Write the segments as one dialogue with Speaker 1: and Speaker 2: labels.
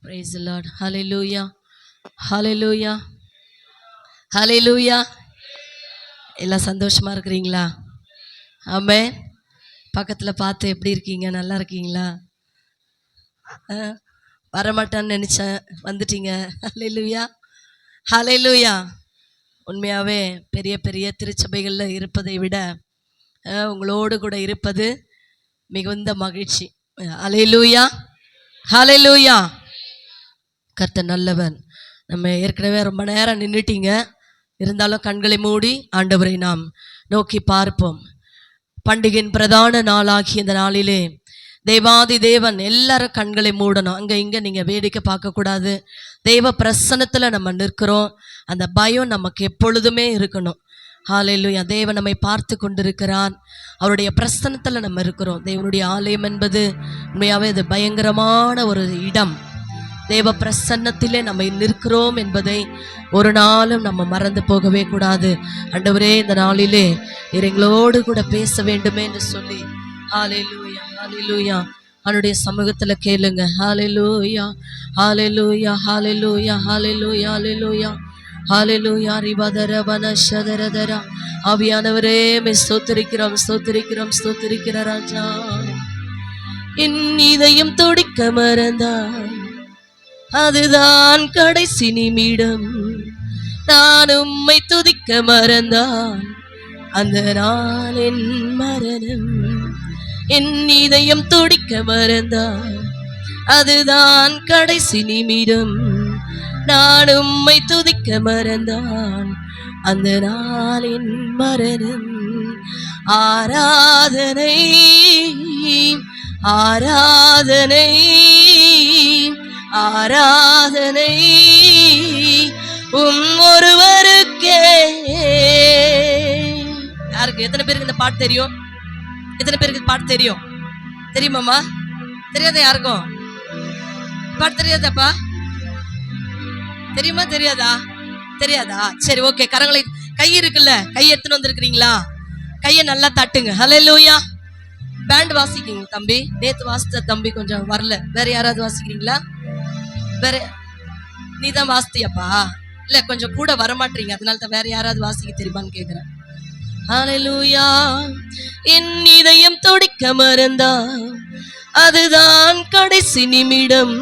Speaker 1: Praise the Lord. Hallelujah. Hallelujah. Hallelujah. எல்லாம் சந்தோஷமா இருக்கிறீங்களா? ஆமென். பக்கத்துல பார்த்து எப்படி இருக்கீங்க? நல்லா இருக்கீங்களா? வரமாட்டான்னு நினைச்சேன், வந்துட்டீங்க. ஹல்லேலூயா. ஹல்லேலூயா. உண்மையாவே பெரிய பெரிய திருச்சபைகளில் இருப்பதை விட உங்களோடு கூட இருப்பது மிகுந்த மகிழ்ச்சி. ஹல்லேலூயா. ஹல்லேலூயா. கர்த்தர் நல்லவன். நம்ம ஏற்கனவே ரொம்ப நேரம் நின்றுட்டீங்க, இருந்தாலும் கண்களை மூடி ஆண்டவரை நாம் நோக்கி பார்ப்போம். பண்டிகையின் பிரதான நாளாகி இந்த நாளிலே தேவாதி தேவன் எல்லாரும் கண்களை மூடணும். அங்கே இங்கே நீங்கள் வேடிக்கை பார்க்கக்கூடாது. தெய்வ பிரசன்னத்தில் நம்ம நிற்கிறோம். அந்த பயம் நமக்கு எப்பொழுதுமே இருக்கணும். ஹல்லேலூயா. தேவன் நம்மை பார்த்து கொண்டிருக்கிறான். அவருடைய பிரசன்னத்தில் நம்ம இருக்கிறோம். தேவனுடைய ஆலயம் என்பது உண்மையாகவே அது பயங்கரமான ஒரு இடம். தேவ பிரசன்னத்திலே நம்ம நிற்கிறோம் என்பதை ஒரு நாளும் நம்ம மறந்து போகவே கூடாது. ஆண்டவரே, இந்த நாளிலே எங்களோடு கூட பேச வேண்டுமே என்று சொல்லி ஹல்லேலூயா ஹல்லேலூயா அவனுடைய சமூகத்துல கேளுங்க. ஹல்லேலூயா ஹல்லேலூயா ஹல்லேலூயா ஹல்லேலூயா ஹல்லேலூயா ஹல்லேலூயா. ரிபதரவன ஷதரதர. ஆவியானவரே, ஸ்தோத்திரிக்கிறோம் ஸ்தோத்திரிக்கிறோம் ஸ்தோத்திரிக்கிற ராஜா. என் இதயம் துடிக்க மறந்தாய், அதுதான் கடைசி நிமிடம். நான் உம்மை துதிக்க மறந்தால் அந்த நாள் என் மரணம். என் இதயம் துடிக்க மறந்தால் அதுதான் கடைசி நிமிடம். நான் உம்மை துதிக்க மறந்தால் அந்த நாள் என் மரணம். ஆராதனை ஆராதனை ஆராதனை ஒருவருக்கே. யாருக்கு, எத்தனை பேருக்கு இந்த பாட்டு தெரியும்? எத்தனை பேருக்கு பாட்டு தெரியும்? தெரியுமாம்மா? தெரியாதா? யாருக்கும் பாட்டு தெரியாதாப்பா? தெரியுமா? தெரியாதா? தெரியாதா? சரி, ஓகே. கரங்களை, கை இருக்குல்ல, கை எடுத்துன்னு வந்திருக்கிறீங்களா? கையை நல்லா தட்டுங்க. ஹல்லேலூயா. பேண்ட் வாசிக்கிறீங்க தம்பி. நேத்து வாசித்த தம்பி கொஞ்சம் வரல. வேற யாராவது வாசிக்கிறீங்களா? வேற நீ தான் வாசித்தியாப்பா? இல்ல, கொஞ்சம் கூட வரமாட்டீங்க, அதனால தான் வேற யாராவது வாசிக்க தெரியுமான்னு கேக்குறேன். ஹல்லேலூயா. என் இதயம் துடிக்க மறந்தா அதுதான் கடைசி நிமிடம்.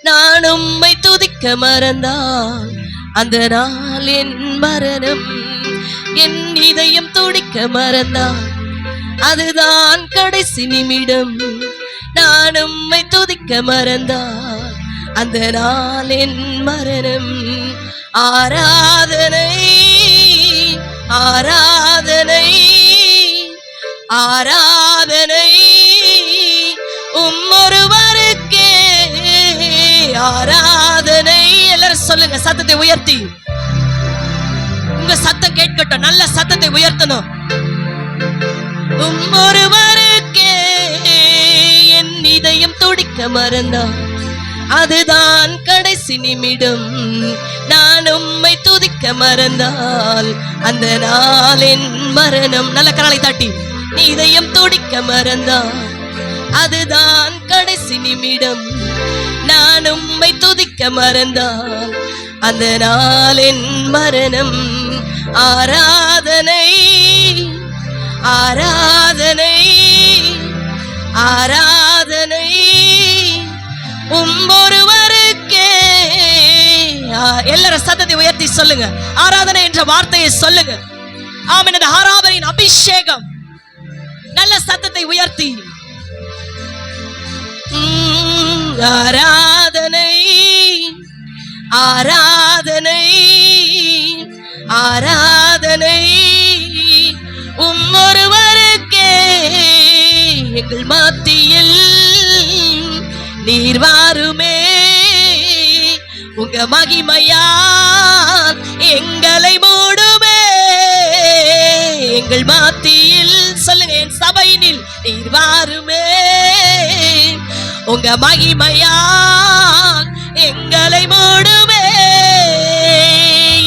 Speaker 1: நான் உம்மை துதிக்க மறந்தால் அந்த நாள் என் மரணம். என் இதயம் துடிக்க மறந்தால் அதுதான் கடைசி நிமிடம். நான் உம்மை துதிக்க மறந்தால் அந்த நாள் என் மரணம். ஆராதனை ஆராதனை ஆராதனை ஒருவருக்கே. ஆராதனை. எல்லாரும் சொல்லுங்க சத்தத்தை உயர்த்தி. உங்க சத்தம் கேட்கட்டும். நல்ல சத்தத்தை உயர்த்தணும். ஒருவருக்கே என் இதயம் துடிக்க மறந்தால் அதுதான் கடைசி நிமிடம். நான் உம்மை துதிக்க மறந்தால் அந்த நாள் என் மரணம். நல்ல கரங்களை தட்டி. நீ இதயம் துடிக்க மறந்தால் அதுதான் கடைசி நிமிடம். நான் உம்மை துதிக்க மறந்தால் அந்த நாள் என் மரணம். ஆராதனை ஆராதனை ஆராதனை ஒருவருக்கே. எல்லாரும் சத்தத்தை உயர்த்தி சொல்லுங்க. ஆராதனை என்ற வார்த்தையை சொல்லுங்க. ஆமென். இந்த ஆராதனையின் அபிஷேகம். நல்ல சத்தத்தை உயர்த்தி. ஆராதனை ஆராதனை ஆராதனை ஒருவருக்கே. எங்கள் மத்தியில் நீர் வாருமே. உங்க மகிமையால் எங்களை மூடுமே. எங்கள் மத்தியில் சொல்லுங்க. என் சபையினில் நீர் வாருமே. உங்க மகிமையால் எங்களை மூடுமே.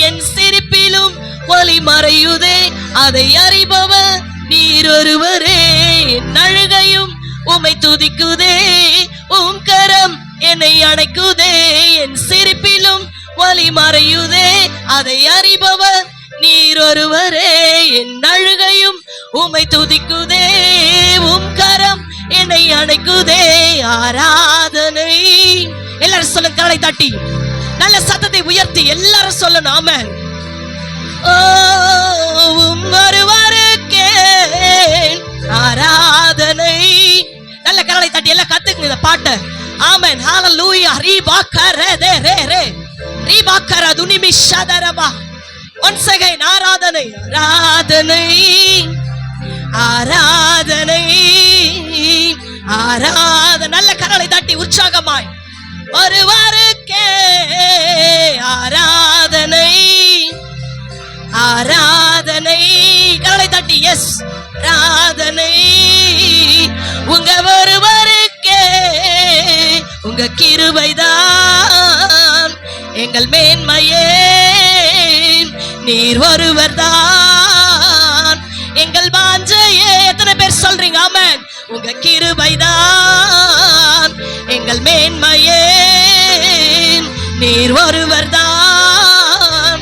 Speaker 1: என் சிரிப்பிலும் ஒளி மறையுதே, அதை அறிபவர் நீர் ஒருவரே. என் அழுகையும் உம்மை துதிக்குதே. உம் கரம் என்னை அணைக்குதே. வலி மறையுதே அதை அறிபவர் நீர் ஒருவரே. என் அழுகையும் உம்மை துதிக்குதே, உம் கரம் என்னை அணைக்குதே. ஆராதனை. எல்லாரும் சொல்லுங்க, கரங்களை தட்டி நல்ல சத்தத்தை உயர்த்தி எல்லாரும் சொல்லணும். ஆமென். உம் ஒருவருக்கே ஆராதனை. நல்ல கரங்களை தட்டி எல்லாம் கத்துக்குங்க இந்த பாட்டை. ஆமென். ஹalleluya. ரீபாக்கரதே ரே ரே ரீபாக்கரதுனிமி ஷதரபா. once again ஆராதனை ஆராதனை ஆராதனை ஆராதனை. நல்ல கரங்களை தட்டி உற்சாகமாய் ஒருவருக்கே ஆராதனை ஆராதனை. கரங்களை தட்டி எஸ் ஆராதனை. உங்க ஒருவருக்கே உங்க கிருபைதான் எங்கள் மேன்மையே. நீர் ஒருவர்தான் எங்கள் வாஞ்சையே. எத்தனை பேர் சொல்றீங்க ஆமென்? உங்க கிருபைதான் எங்கள் மேன்மையே. நீர் ஒருவர்தான்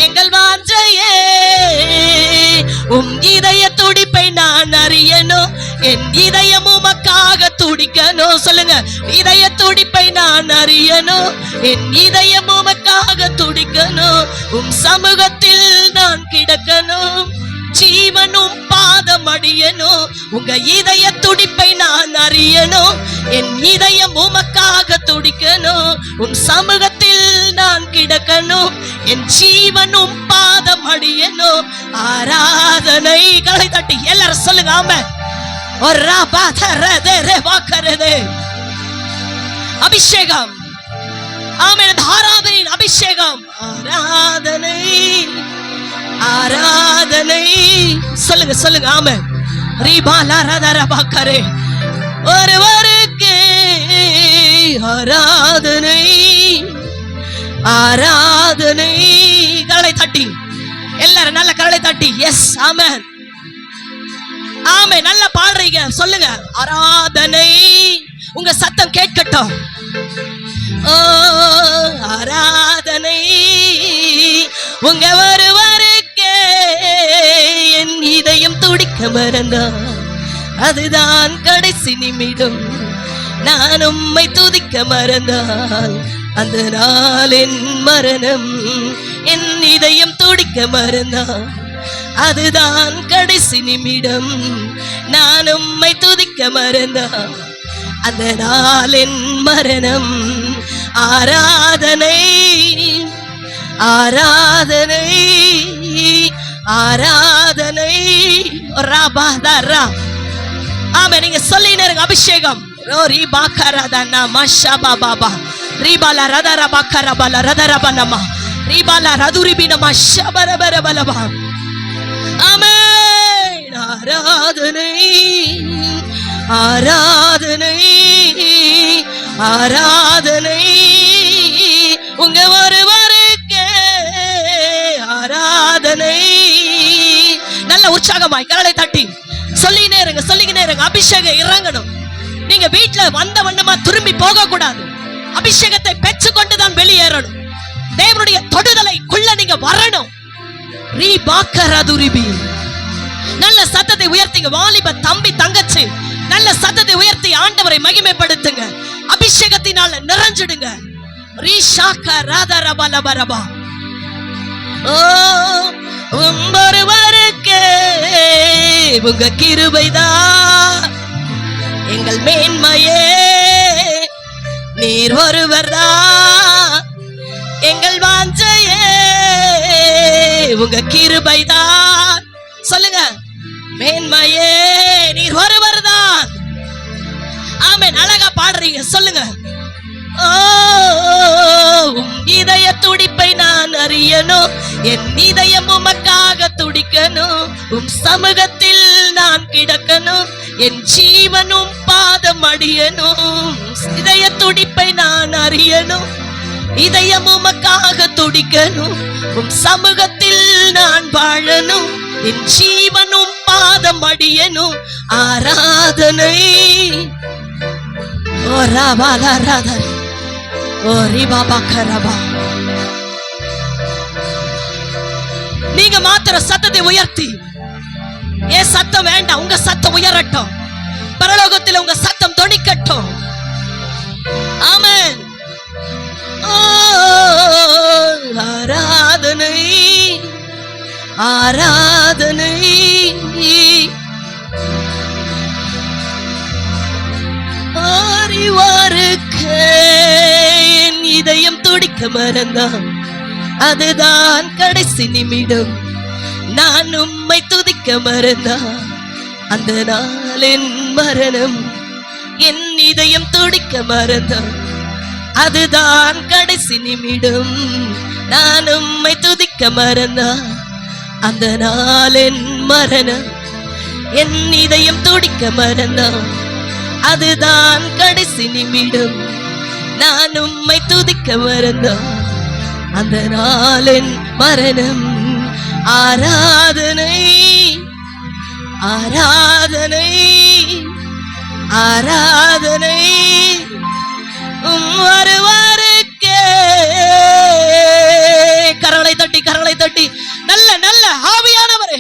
Speaker 1: எங்கள் வாஞ்சையே. உம் இதய துடிப்பை நான் அறியணும், என் இதயம் உமக்காக துடிக்கணும். சொல்லுங்க, இதய துடிப்பை நான் அறியணும், என் இதயம் உமக்காக துடிக்கணும். உம் சமூகத்தில் நான் கிடக்கணும், ஜீவனும் பாதம் அடியணும். உங்க இதய துடிப்பை நான் அறியணும், என் இதயம் உமக்காக துடிக்கணும். உன் சமூகத்தில் நான் கிடக்கணும், என் ஜீவனும் பாதம் அடியணும். ஆராதனை. கலை தட்டி எல்லாரும் சொல்லுங்க ஆமென். அபிஷேகம். ஆமென். ஆராதனையின் அபிஷேகம். ஆராதனை ஆராதனை. சொல்லுங்க சொல்லுங்க ஆமென். ரீபாலரதரபக்கரே. ஒருவருக்கே ஆராதனை ஆராதனை. கரங்களை தட்டி எல்லாரும் நல்ல கரங்களை தட்டி எஸ் ஆமென் ஆமென். நல்லா பாடுறீங்க. சொல்லுங்க ஆராதனை. உங்க சத்தம் கேட்கட்டும். ஆராதனை. உங்க ஒருவருக்கே என் இதயம் துடிக்க மறந்தா அதுதான் கடைசி நிமிடம். நான் உம்மை துதிக்க மறந்தால் அந்த நாள் என் மரணம். என் இதயம் துடிக்க மறந்தால் அதுதான் கடைசி நிமிடம். நான் உம்மை துதிக்க மறந்தால் அந்த நாள் என் மரணம். ஆராதனை ஆராதனை ஆராதனை. ராபாதரா. ஆமென். நீங்க சொல்லினே இருங்க அபிஷேகம். ரோரி பாக்கரதனா மஷபா பாபா ரீபால ரதர பாக்கரபல ரதரபனமா ரீபால ரதுரிபினமா ஷபரபரபலபா. ஆமென். ஆராதனை ஆராதனை ஆராதனை. உங்க ஒருவருக்கே ஆராதனை. நல்ல உற்சாகமாய் கரங்களை தட்டி சொல்லினே இருங்க சொல்லிக்கினே இருங்க. அபிஷேகம் இறங்கணும். நீங்க வீட்டுல வந்த வண்ணமா திரும்பி போக கூடாது. அபிஷேகத்தை பெற்று கொண்டுதான் வெளியேறணும். தேவனுடைய தொடுதலைக்குள்ள நீங்க வரணும். ரீபாக்கரதுரிபி. நல்ல சத்தத்தை உயர்த்திங்க வாலிப தம்பி தங்கச்சி. நல்ல சத்தத்தை உயர்த்தி ஆண்டவரை மகிமைப்படுத்துங்க. அபிஷேகத்தினால நிறைஞ்சிடுங்க. ரீஷாக்கரதரபலபரபா. ஒருவருக்கே உங்க கிருபைதான் எங்கள் மேன்மையே. நீர் ஒருவர்தான் எங்கள் வாஞ்சையே. உங்க கிருபைதான். சொல்லுங்க மேன்மையே. நீர் ஒருவர்தான். ஆமென். அழகா பாடுறீங்க. சொல்லுங்க. இதய துடிப்பை நான் அறியணும், என் இதயம் உமக்காக துடிக்கணும். உம் சமூகத்தில் நான் கிடக்கணும், என் ஜீவனும் பாதம் அடியணும். இதய துடிப்பை நான் அறியணும், இதயம் உமக்காக துடிக்கணும். உம் சமூகத்தில் நான் வாழணும், என் ஜீவனும் பாதம் அடியணும். ஆராதனை. ஓ ராபாலா ராதா. ஓ ரிபாபா கரபா. நீங்க மாத்திர சத்தத்தை உயர்த்தி, ஏன் சத்தம் வேண்டாம், உங்க சத்தம் உயரட்டும். பரலோகத்தில் உங்க சத்தம் தொனிக்கட்டும். ஆமென். ஆராதனை ஆராதனை அறிவாருக்கு என் இதயம் துடிக்க மறந்தான், அதுதான் கடைசி நிமிடம். நான் உம்மை துதிக்க மறந்தான், அந்த நாளின் மரணம். என் இதயம் துடிக்க மறந்தான், அதுதான் கடைசி நிமிடம். நான் உம்மை துதிக்க மறந்தான், அந்த நாளின் மரணம். என் இதயம் துடிக்க மறந்தான், அதுதான் கடைசி நிமிடம். நான் உம்மை துதிக்க மறந்தான், அந்த நாளின் மரணம். ஆராதனை ஆராதனை ஆராதனை வருவாருக்கே. கரங்களை தட்டி கரங்களை தட்டி, நல்ல நல்ல ஆவியானவரே,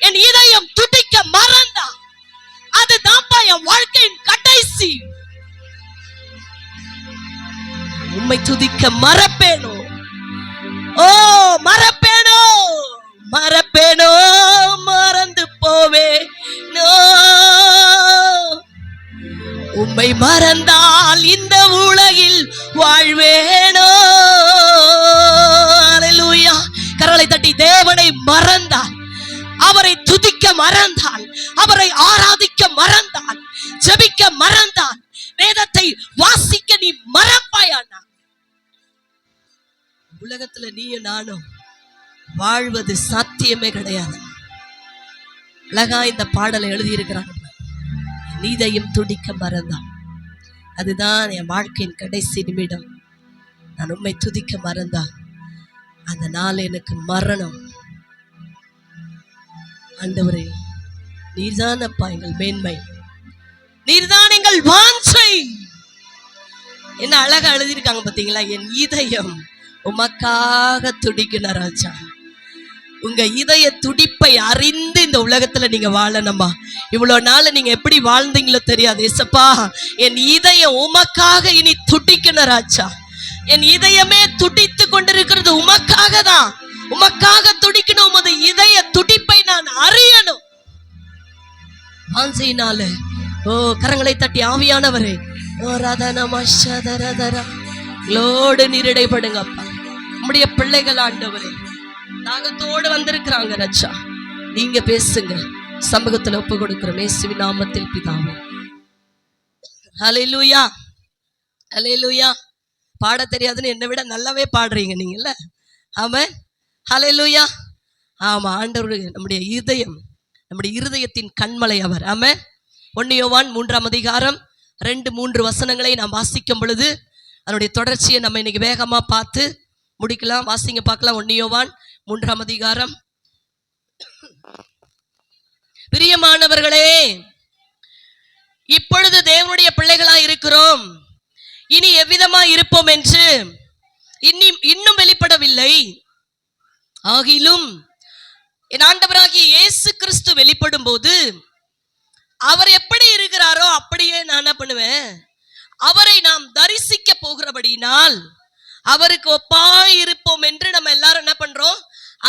Speaker 1: என் இதயம் துடிக்க மறந்தா, அதுதான்ப்பா என் வாழ்க்கையின் கடைசி. உம்மை துதிக்க மறப்பேனோ, ஓ மறப்பேனோ மறப்பேனோ, மறந்து போவேனோ. உம்மை மறந்தால் இந்த உலகில் வாழ்வேனோ. அல்லேலூயா. கரங்களை தட்டி, தேவனை மறந்தால், அவரை துதிக்க மறந்தால், அவரை ஆராதிக்க மறந்தால், ஜெபிக்க மறந்தால், வேதத்தை வாசிக்க நீ மறப்பாயானா, உலகத்துல நீயும் நானும் வாழ்வது சாத்தியமே கிடையாது. அழகா இந்த பாடலை எழுதியிருக்கிறாங்க. நீதையும் துடிக்க மறந்தான், அதுதான் என் வாழ்க்கையின் கடைசி நிமிடம். நான் உம்மை துதிக்க மறந்தான், அந்த நாள் எனக்கு மரணம். ஆண்டவரே, நீர்தான் அப்பா எங்கள் மேன்மை, நீர்தான் எங்கள் வாஞ்சை. என்ன அழகா எழுதியிருக்காங்க பாத்தீங்களா? என் இதயம் உமக்காக துடிக்கணும் ராஜா. உங்க இதய துடிப்பை அறிந்து இந்த உலகத்துல நீங்க வாழணுமா? இவ்வளவு நாள் நீங்க எப்படி வாழ்ந்தீங்களோ தெரியாது. ஏசப்பா, என் இதயம் உமக்காக இனி துடிக்கணும் ராஜா. என் இதயமே துடித்து கொண்டிருக்கிறது உமக்காக தான். உமக்காக துடிக்கணும். உமது இதய துடிப்பை நான் அறியணும். வாஞ்சையினால ஓ கரங்களை தட்டி, ஆவியானவரே, ஓ ராதனமஷதரதரா நீரிடைப்படுங்க அப்பா. நம்முடைய பிள்ளைகள் ஆண்டவரே தாகத்தோடு வந்திருக்கிறாங்க ரச்சா. நீங்க பேசுங்க, சமூகத்துல ஒப்பு கொடுக்கிறோம் இயேசுவின் நாமத்தில் பிதாவே. ஹல்லேலூயா ஹல்லேலூயா. பாட தெரியாதுன்னு என்னை விட நல்லாவே பாடுறீங்க நீங்கல்ல. ஆமென். ஹல்லேலூயா. ஆமா, ஆண்டவர் நம்முடைய இதயம், நம்முடைய இருதயத்தின் கண்மலை அவர். ஆமென். 1 யோவான் 3ஆம் அதிகாரம் 2-3 வசனங்களை நாம் வாசிக்கும் பொழுது அதனுடைய தொடர்ச்சியை நம்ம இன்னைக்கு வேகமா பார்த்து முடிக்கலாம். வாசிங்க பார்க்கலாம். 1 யோவான் 3ஆம் அதிகாரம். பிரியமானவர்களே, இப்பொழுது தேவனுடைய பிள்ளைகளாய் இருக்கிறோம், இனி எவ்விதமா இருப்போம் என்று இன்னும் வெளிப்படவில்லை. ஆகிலும் என் ஆண்டவராகிய இயேசு கிறிஸ்து வெளிப்படும் போது அவர் எப்படி இருக்கிறாரோ அப்படியே நான் என்ன பண்ணுவேன், அவரை நாம் தரிசிக்க போகிறபடியினால் அவருக்கு ஒப்பாய் இருப்போம் என்று நம்ம எல்லாரும் என்ன பண்றோம்,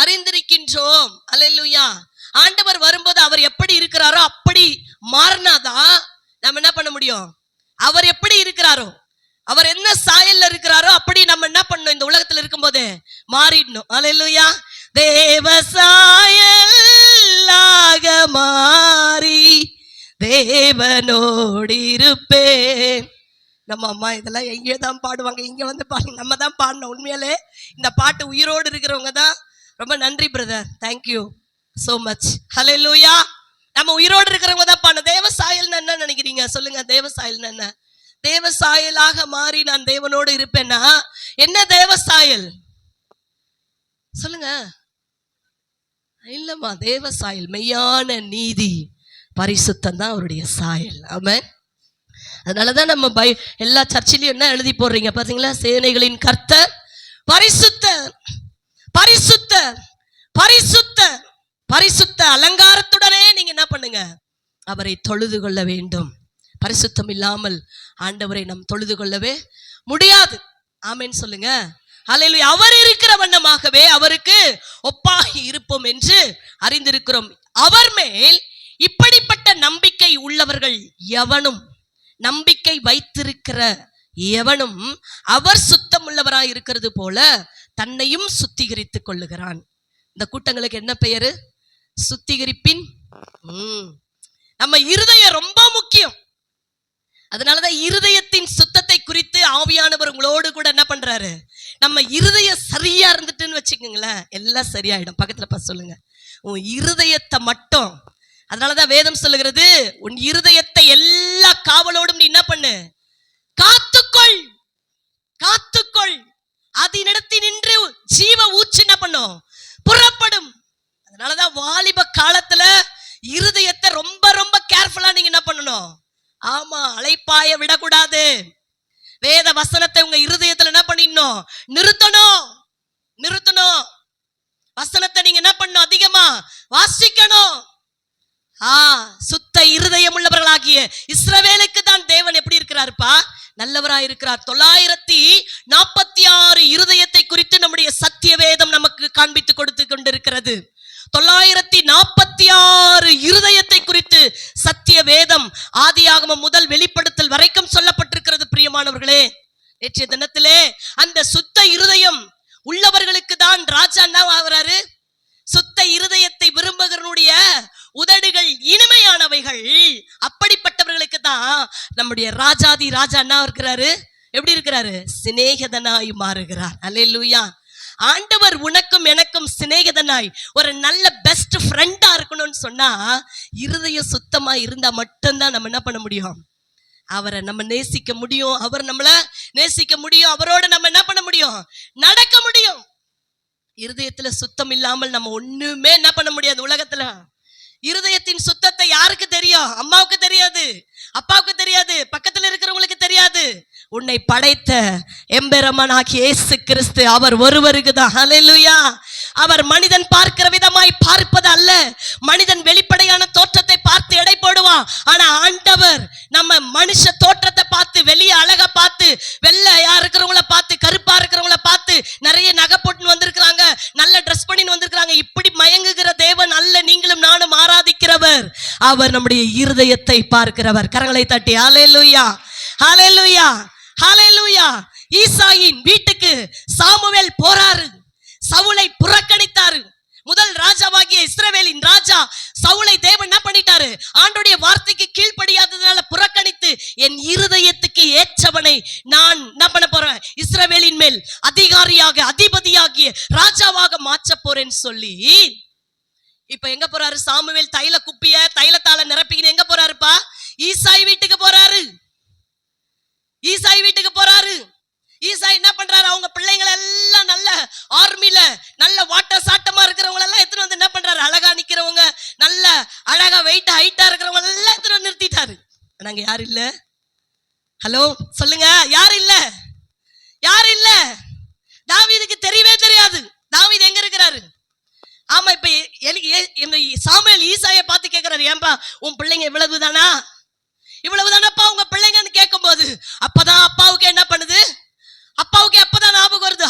Speaker 1: அறிந்திருக்கின்றோம். அல்லேலூயா. ஆண்டவர் வரும்போது அவர் எப்படி இருக்கிறாரோ அப்படி மாறினாதான் நம்ம என்ன பண்ண முடியும். அவர் எப்படி இருக்கிறாரோ, அவர் என்ன சாயல்ல இருக்கிறாரோ அப்படி நம்ம என்ன பண்ணணும், இந்த உலகத்துல இருக்கும் போதே மாறிடணும். அல்லேலூயா. தேவ சாயலாக மாறி தேவனோடு இருப்பேன். நம்ம அம்மா இதெல்லாம் எங்கே தான் பாடுவாங்க, இங்க வந்து பாருங்க, நம்ம தான் பாடணும். உண்மையாலே இந்த பாட்டு உயிரோடு இருக்கிறவங்க தான். ரொம்ப நன்றி பிரதர், தேங்க்யூ சோ மச். ஹல்லேலூயா. நம்ம உயிரோடு இருக்கிறவங்க தான் பாடணும். தேவ சாயல்னு என்ன நினைக்கிறீங்க சொல்லுங்க? தேவ சாயல்னு என்ன? தேவ சாயலாக மாறி நான் தேவனோடு இருப்பேன்னா என்ன தேவ சாயல் சொல்லுங்க? இல்லம்மா, தேவ சாயல் மெய்யான நீதி பரிசுத்தம் தான் அவருடைய சாயல். ஆமென். அதனாலதான் நம்ம எல்லா சர்ச்சிலையும் என்ன எழுதி போடுறீங்க பாத்தீங்களா? சேனைகளின் கர்த்தர் பரிசுத்தர், பரிசுத்தர், பரிசுத்த பரிசுத்த அலங்காரத்துடனே நீங்க என்ன பண்ணுங்க, அவரை தொழுது கொள்ள வேண்டும். பரிசுத்தம் இல்லாமல் ஆண்டவரை நாம் தொழுது கொள்ளவே முடியாது. ஆமென் சொல்லுங்க. அல்லேலூயா. அவர் இருக்கிற வண்ணமாகவே அவருக்கு ஒப்பாகி இருப்போம் என்று அறிந்திருக்கிறோம். அவர் மேல் இப்படிப்பட்ட நம்பிக்கை உள்ளவர்கள் எவனும், நம்பிக்கை வைத்திருக்கிற எவனும் அவர் சுத்தம் உள்ளவராய் இருக்கிறது போல தன்னையும் சுத்திகரித்துக் கொள்ளுகிறான். இந்த கூட்டங்களுக்கு என்ன பெயரு? சுத்திகரிப்பின். நம்ம இருதயம் ரொம்ப முக்கியம். அதனாலதான் இருதயத்தின் சுத்தத்தை குறித்து ஆவியானவர் உங்களோடு கூட என்ன பண்றாரு, நம்ம இருதயம் சரியா இருந்துட்டுன்னு வச்சுக்கோங்களேன், எல்லாம் சரியாயிடும். பக்கத்துல பார்த்து சொல்லுங்க, உன் இருதயத்தை மட்டும். அதனாலதான் வேதம் சொல்லுகிறது, உன் இருதயத்தை எல்லா காவலோடும் நீ என்ன பண்ணு, காத்துக்கொள், காத்துக்கொள். அதனிடத்தில் நின்று ஜீவ ஊற்று என்ன பண்ணும், புறப்படும். அதனாலதான் வாலிப காலத்துல இருதயத்தை ரொம்ப ரொம்ப கேர்ஃபுல்லா நீங்க என்ன பண்ணணும். ஆமா, அலைப்பாய விடக்கூடாது. வேத வசனத்தை உங்க இருதயத்துல என்ன பண்ணிடணும், நிறுத்தணும், நிறுத்தணும். வசனத்தை நீங்க என்ன பண்ணணும், அதிகமா வாசிக்கணும். சுத்த இருதயம் உள்ளவர்களாகிய இஸ்ரவேலுக்கு தான் தேவன் எப்படி இருக்கிறாருப்பா, நல்லவராய் இருக்கிறார். 946 இருதயத்தை குறித்து நம்முடைய சத்திய வேதம் நமக்கு காண்பித்து கொடுத்து கொண்டிருக்கிறது. 946 இருதயத்தை குறித்து சத்திய வேதம் ஆதியாகமம் முதல் வெளிப்படுத்தல் வரைக்கும் சொல்லப்பட்டிருக்கிறது. பிரியமானவர்களே, நேற்றைய தினத்திலே அந்த சுத்த இருதயம் உள்ளவர்களுக்கு தான் ராஜா என்ன ஆகிறாரு, சுத்த இருதயத்தை விரும்புகிறனுடைய உதடுகள் இனிமையானவைகள். அப்படிப்பட்டவர்களுக்கு தான் நம்முடைய ராஜாதி ராஜா என்ன இருக்கிறாரு, எப்படி இருக்கிறாரு, சிநேகிதனாய் மாறுகிறார். அல்லேலூயா. ஆண்டவர் உனக்கும் எனக்கும் சிநேகிதனாய் ஒரு நல்ல பெஸ்ட் ஃப்ரெண்டா இருக்கணும்னு சொன்னா இருதயம் சுத்தமா இருந்தா மட்டும்தான் நம்ம என்ன பண்ண முடியும், அவரை நம்ம நேசிக்க முடியும், அவர் நம்மள நேசிக்க முடியும், அவரோட நம்ம என்ன பண்ண முடியும், நடக்க முடியும். இருதயத்துல சுத்தம் இல்லாமல் நம்ம ஒண்ணுமே என்ன பண்ண முடியாது உலகத்துல. இருதயத்தின் சுத்தத்தை யாருக்கு தெரியும்? அம்மாவுக்கு தெரியாது, அப்பாவுக்கு தெரியாது, பக்கத்துல இருக்கிறவங்களுக்கு தெரியாது. உன்னை படைத்த எம்பெருமானாகிய இயேசு கிறிஸ்து அவர் ஒருவருக்கு தான். ஹல்லேலூயா. அவர் மனிதன் பார்க்கிற விதமாய் பார்ப்பது அல்ல. மனிதன் வெளிப்படையான தோற்றத்தை பார்த்து எடை போடுவான். ஆனா ஆண்டவர் நம்ம மனுஷ தோற்றத்தை பார்த்து, வெளியே அழகா பார்த்து, வெள்ளையா இருக்கிறவங்கள பார்த்து, கருப்பா இருக்கிறவங்கள பார்த்து, நிறைய நகை போட்டுன்னு வந்திருக்கிறாங்க, நல்ல ட்ரெஸ் பண்ணின்னு வந்திருக்கிறாங்க, இப்படி மயங்குகிற தேவன் அல்ல நீங்களும் நானும் ஆராதிக்கிறவர். அவர் நம்முடைய இருதயத்தை பார்க்கிறவர். கரங்களை தட்டி ஹல்லேலூயா, ஹல்லேலூயா, ஹல்லேலூயா. ஈசாயின் வீட்டுக்கு சாமுவேல் போறாரு, சவுலை புறக்கணித்தாரு. முதல் ராஜாவாகிய இஸ்ரவேலின் ராஜா சவுலை தேவன் என்ன பண்ணிட்டாரு, ஆண்டோடைய வார்த்தைக்கு கீழ்ப்படியாததுனால புறக்கணித்து, என் இருதயத்துக்கு ஏற்றவனை நான் என்ன பண்ண போறேன், இஸ்ரவேலின் மேல் அதிகாரியாக, அதிபதியாகிய ராஜாவாக மாற்ற போறேன்னு சொல்லி இப்ப எங்க போறாரு சாமுவேல்? தைல குப்பிய தைலத்தால நிரப்பிக்கின்னு எங்க போறாருப்பா? ஈசாய் வீட்டுக்கு போறாரு. ஈசாய் வீட்டுக்கு போறாரு. ஈசாய் என்ன பண்றாரு, அவங்க பிள்ளைங்களை எல்லாம் நல்ல ஆர்மில நல்ல வாட்ட சாட்டமா இருக்கிறவங்க எல்லாம் எடுத்துட்டு வந்து என்ன பண்றாரு, அழகா நிக்கிறவங்க, நல்ல அழகா வெயிட் ஹைட்டா இருக்கிறவங்க எல்லாம் எடுத்துட்டு வந்து நிறுத்திட்டாரு. நாங்க யாரு இல்ல, ஹலோ சொல்லுங்க, யாரு இல்ல, யாரு இல்ல. தாவீதுக்கு தெரியவே தெரியாது தாவீது எங்க இருக்கிறாரு. ஆமா, இப்ப சாமுவேல் ஈசாயை பார்த்து கேட்கிறாரு, ஏன்பா உன் பிள்ளைங்க இவ்வளவுதானா, இவ்வளவுதானப்பா உங்க பிள்ளைங்கன்னு கேட்கும் போது அப்பதான் அப்பாவுக்கு என்ன பண்ணுது, அப்பாவுக்கு அப்பதான் ஞாபகம் வருது,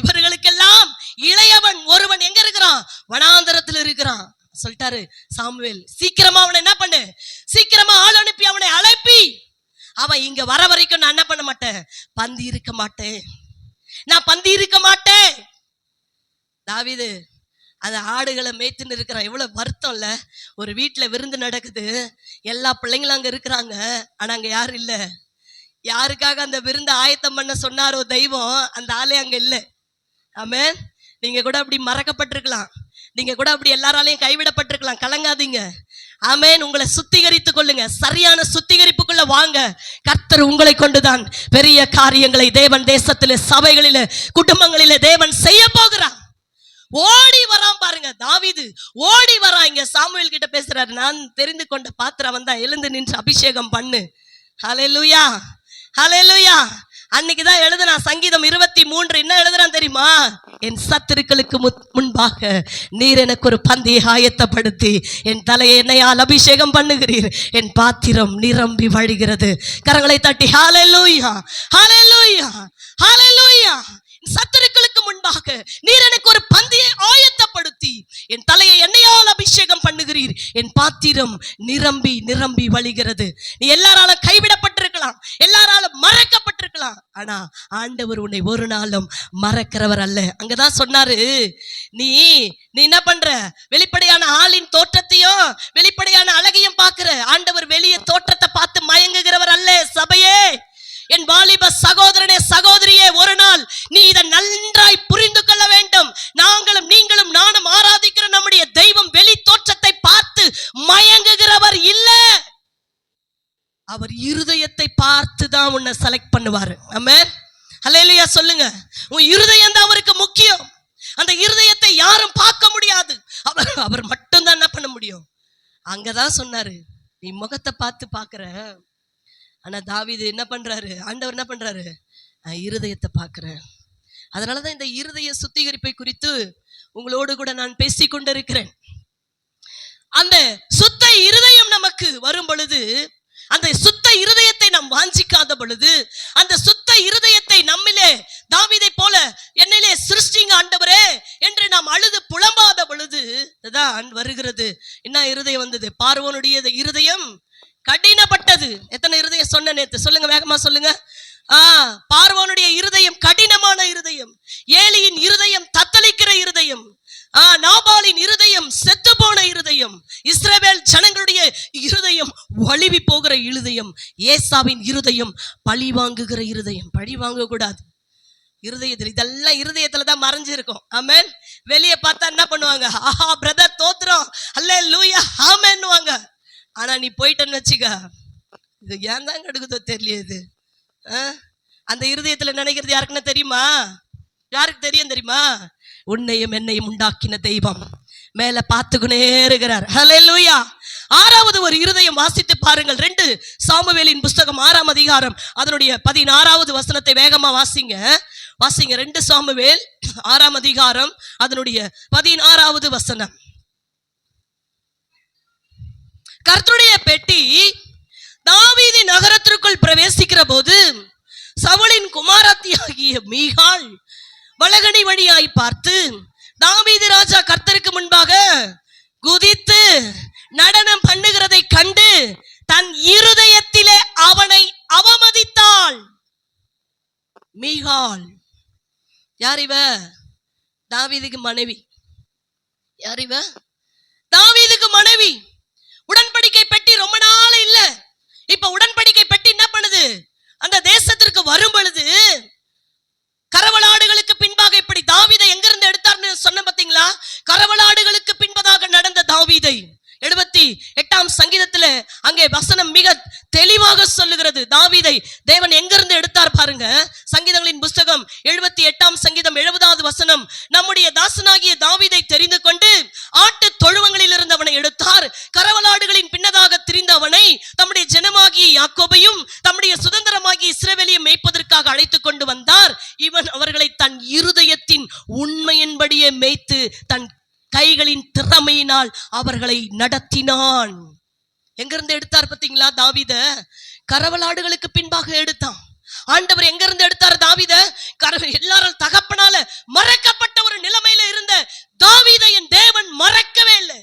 Speaker 1: இவர்களுக்கெல்லாம் இளையவன் ஒருவன் எங்க இருக்கிறான், வனாந்தரத்தில் இருக்கிறான். சொல்லிட்டாரு சாமுவேல், சீக்கிரமா அவனை என்ன பண்ணு, சீக்கிரமா ஆள் அனுப்பி அவனை அழைப்பி, அவன் இங்க வர வரைக்கும் நான் என்ன பண்ண மாட்டேன், பந்தி இருக்க மாட்டேன், நான் பந்தி இருக்க மாட்டேன். தாவீது அந்த ஆடுகளை மேய்த்துன்னு இருக்கிறான். எவ்வளவு வருத்தம் இல்ல. ஒரு வீட்டுல விருந்து நடக்குது, எல்லா பிள்ளைங்களும் அங்க இருக்கிறாங்க, ஆனா அங்க யாரும் இல்ல. யாருக்காக அந்த விருந்து ஆயத்தம் பண்ண சொன்னாரோ தெய்வம், அந்த ஆளே அங்க இல்ல. ஆமென். நீங்க கூட அப்படி மறக்கப்பட்டிருக்கலாம், நீங்க கூட அப்படி எல்லாராலையும் கைவிடப்பட்டிருக்கலாம். கலங்காதீங்க. ஆமென். உங்களை சுத்திகரித்துக் கொள்ளுங்க, சரியான சுத்திகரிப்புக்குள்ள வாங்க. கர்த்தர் உங்களை கொண்டுதான் பெரிய காரியங்களை தேவன் தேசத்திலே, சபைகளிலே, குடும்பங்களிலே தேவன் செய்ய போகிறார். ஓடி வரான் பாருங்க, தாவீது ஓடி வரான். இங்க சாமுவேல் கிட்ட பேசுறாரு, நான் தெரிந்து கொண்ட பாத்திரம் வந்தா எழுந்து நின்று அபிஷேகம் பண்ணு. ஹல்லேலூயா, ஹல்லேலூயா. அன்னைக்குதான் எழுதுனான் சங்கீதம் 23 என்ன எழுதுறான் தெரியுமா? என் சத்துருக்களுக்கு முன்பாக நீர் எனக்கு ஒரு பந்தியை ஆயத்தப்படுத்தி என் தலையை எண்ணெயால் அபிஷேகம் பண்ணுகிறீர், என் பாத்திரம் நிரம்பி வழிகிறது. கரங்களை தட்டி ஹல்லேலூயா, ஹல்லேலூயா, ஹல்லேலூயா. சத்துருக்களுக்கு முன்பாக நீர் எனக்கு ஒரு பந்தியை ஆயத்தப்படுத்தி என் தலையை எண்ணெயால் அபிஷேகம் பண்ணுகிறீர், என் பாத்திரம் நிரம்பி நிரம்பி வழிகிறது. நீ எல்லாராலும் கைவிடப்பட்டிருக்கலாம், எல்லாராலும் மறக்கப்பட்டிருக்கலாம், ஆனா ஆண்டவர் உன்னை ஒரு நாளும் மறக்கிறவர் அல்ல. அங்கதான் சொன்னாரு, நீ என்ன பண்ற? வெளிப்படையான ஆளின் தோற்றத்தையும் வெளிப்படையான அழகையும் பார்க்கிற. ஆண்டவர் வெளியே தோற்றத்தை பார்த்து மயங்குகிறவர் அல்ல. சபையே, என் வாலிப சகோதரனே சகோதரியே, ஒரு நாள் நீ இதை நன்றாய் புரிந்து கொள்ள வேண்டும். நாங்களும் நீங்களும் நானும் ஆராதிக்கிற நம்முடைய தெய்வம் வெளி தோற்றத்தை பார்த்து மயங்குகிறவர் இல்ல. அவர் இருதயத்தை பார்த்து தான் உன்னை செலக்ட் பண்ணுவாரு. ஆமென், ஹல்லேலூயா சொல்லுங்க. உன் இருதயம் தான் அவருக்கு முக்கியம். அந்த இருதயத்தை யாரும் பார்க்க முடியாது, அவர் மட்டும்தான் என்ன பண்ண முடியும். அங்கதான் சொன்னாரு, நீ முகத்தை பார்த்து பாக்குற, ஆனா தாவீது என்ன பண்றாரு? ஆண்டவர் என்ன பண்றாரு? இருதயத்தை பார்க்கிறேன். அதனாலதான் இந்த இருதய சுத்திகரிப்பை குறித்து உங்களோடு கூட நான் பேசிக் கொண்டிருக்கிறேன். அந்த சுத்த இருதயம் நமக்கு வரும் பொழுது, அந்த சுத்த இருதயத்தை நாம் வாஞ்சிக்காத பொழுது, அந்த சுத்த இருதயத்தை நம்மிலே தாவீதை போல என்னிலே சிருஷ்டிங்க ஆண்டவரே என்று நாம் அழுது புலம்பாத பொழுது தான் வருகிறது. என்ன இருதயம் வந்தது? பார்வோனுடைய இருதயம் கடினப்பட்டது. எத்தனை இருதயம் சொன்ன நேத்து? சொல்லுங்க, வேகமா சொல்லுங்க. பார்வோனுடைய இருதயம் கடினமான இருதயம், ஏலியின் இருதயம் தத்தளிக்கிற இருதயம், நாபாலின் இருதயம் செத்து போன இருதயம், இஸ்ரவேல் ஜனங்களுடைய இருதயம் வலிவி போகிற இருதயம், ஏசாவின் இருதயம் பழி வாங்குகிற இருதயம். பழி வாங்க கூடாது இருதயத்தில். இதெல்லாம் இருதயத்துல தான் மறைஞ்சு இருக்கும். ஆமென். வெளியே பார்த்தா என்ன பண்ணுவாங்க? ஆஹா பிரதர் தோத்திரம், ஹல்லேலூயா, ஆமென்னுவாங்க. ஆனா நீ போயிட்டன்னு வச்சுக்க, இது ஏன் தான் கெடுக்குதோ தெரியல. அந்த இருதயத்துல நினைக்கிறது யாருக்குன்னு தெரியுமா? யாருக்கு தெரியும் தெரியுமா? உன்னையும் என்னையும் உண்டாக்கின தெய்வம் மேல பார்த்துக்கினே இருக்கிறார். ஹல்லேலூயா. 6வது ஒரு இருதயம் வாசித்து பாருங்கள். 2 சாமுவேலின் புஸ்தகம் 6ஆம் அதிகாரம் அதனுடைய 16வது வசனத்தை வேகமா வாசிங்க. 2 சாமுவேல் 6ஆம் அதிகாரம் அதனுடைய 16வது வசனம். கர்த்தருடைய பெட்டி தாவீது நகரத்திற்குள் பிரவேசிக்கிற போது சவுலின் குமாரத்தியாகிய மீகாள் வலகணி வழியாய் பார்த்து, தாவீது ராஜா கர்த்தருக்கு முன்பாக குதித்து நடனம் பண்ணுகிறதை கண்டு தன் இருதயத்திலே அவனை அவமதித்தாள். மீகாள் யார் இவ? தாவீதுக்கு மனைவி. யார் இவ? தாவீதுக்கு மனைவி. உடன்படிக்கை பெட்டி ரொம்ப நாள் இல்ல. இப்ப உடன்படிக்கை பெட்டி என்ன பண்ணுது? அந்த தேசத்திற்கு வரும் பொழுது கரவலாடுகளுக்கு பின்பாக இப்படி தாவீதை எங்கிருந்து எடுத்தார்னு சொன்ன பாத்தீங்களா? கரவலாடுகளுக்கு பின்பதாக நடந்த தாவீதை 78ஆம் சங்கீதத்துல அங்கே வசனம் மிக தெளிவாக சொல்லுகிறது. தாவீதை தேவன் எங்கிருந்து எடுத்தார் பாருங்க. சங்கீதங்களின் புஸ்தகம் 78ஆம் சங்கீதம் 70வது வசனம், நம்முடைய தாசனாகிய தாவீதை தெரிந்து கொண்டு ஆட்டு தொழுவங்களில் இருந்து அவனை எடுத்தார், கரவலாடுகளின் பின்னதாக திரிந்த அவனை தம்முடைய ஜனமாகிய யாக்கோபையும் தம்முடைய சுதந்திரமாகிய இஸ்ரவேலையும் மேய்ப்பதற்காக அழைத்துக் கொண்டு வந்தார். இவன் அவர்களை தன் இருதயத்தின் உண்மையின்படியே மேய்த்து தன் கைகளின் திறமையினால் அவர்களை நடத்தினான். எங்கிருந்து எடுத்தார் பாத்தீங்களா? தாவீத கரவலாடுகளுக்கு பின்பாக எடுத்தான். ஆண்டவர் எங்கிருந்து எடுத்தார் தாவீத? எல்லாரும் தகப்பனால மறக்கப்பட்ட ஒரு நிலைமையில இருந்த தாவீதை என் தேவன் மறக்கவே இல்லை.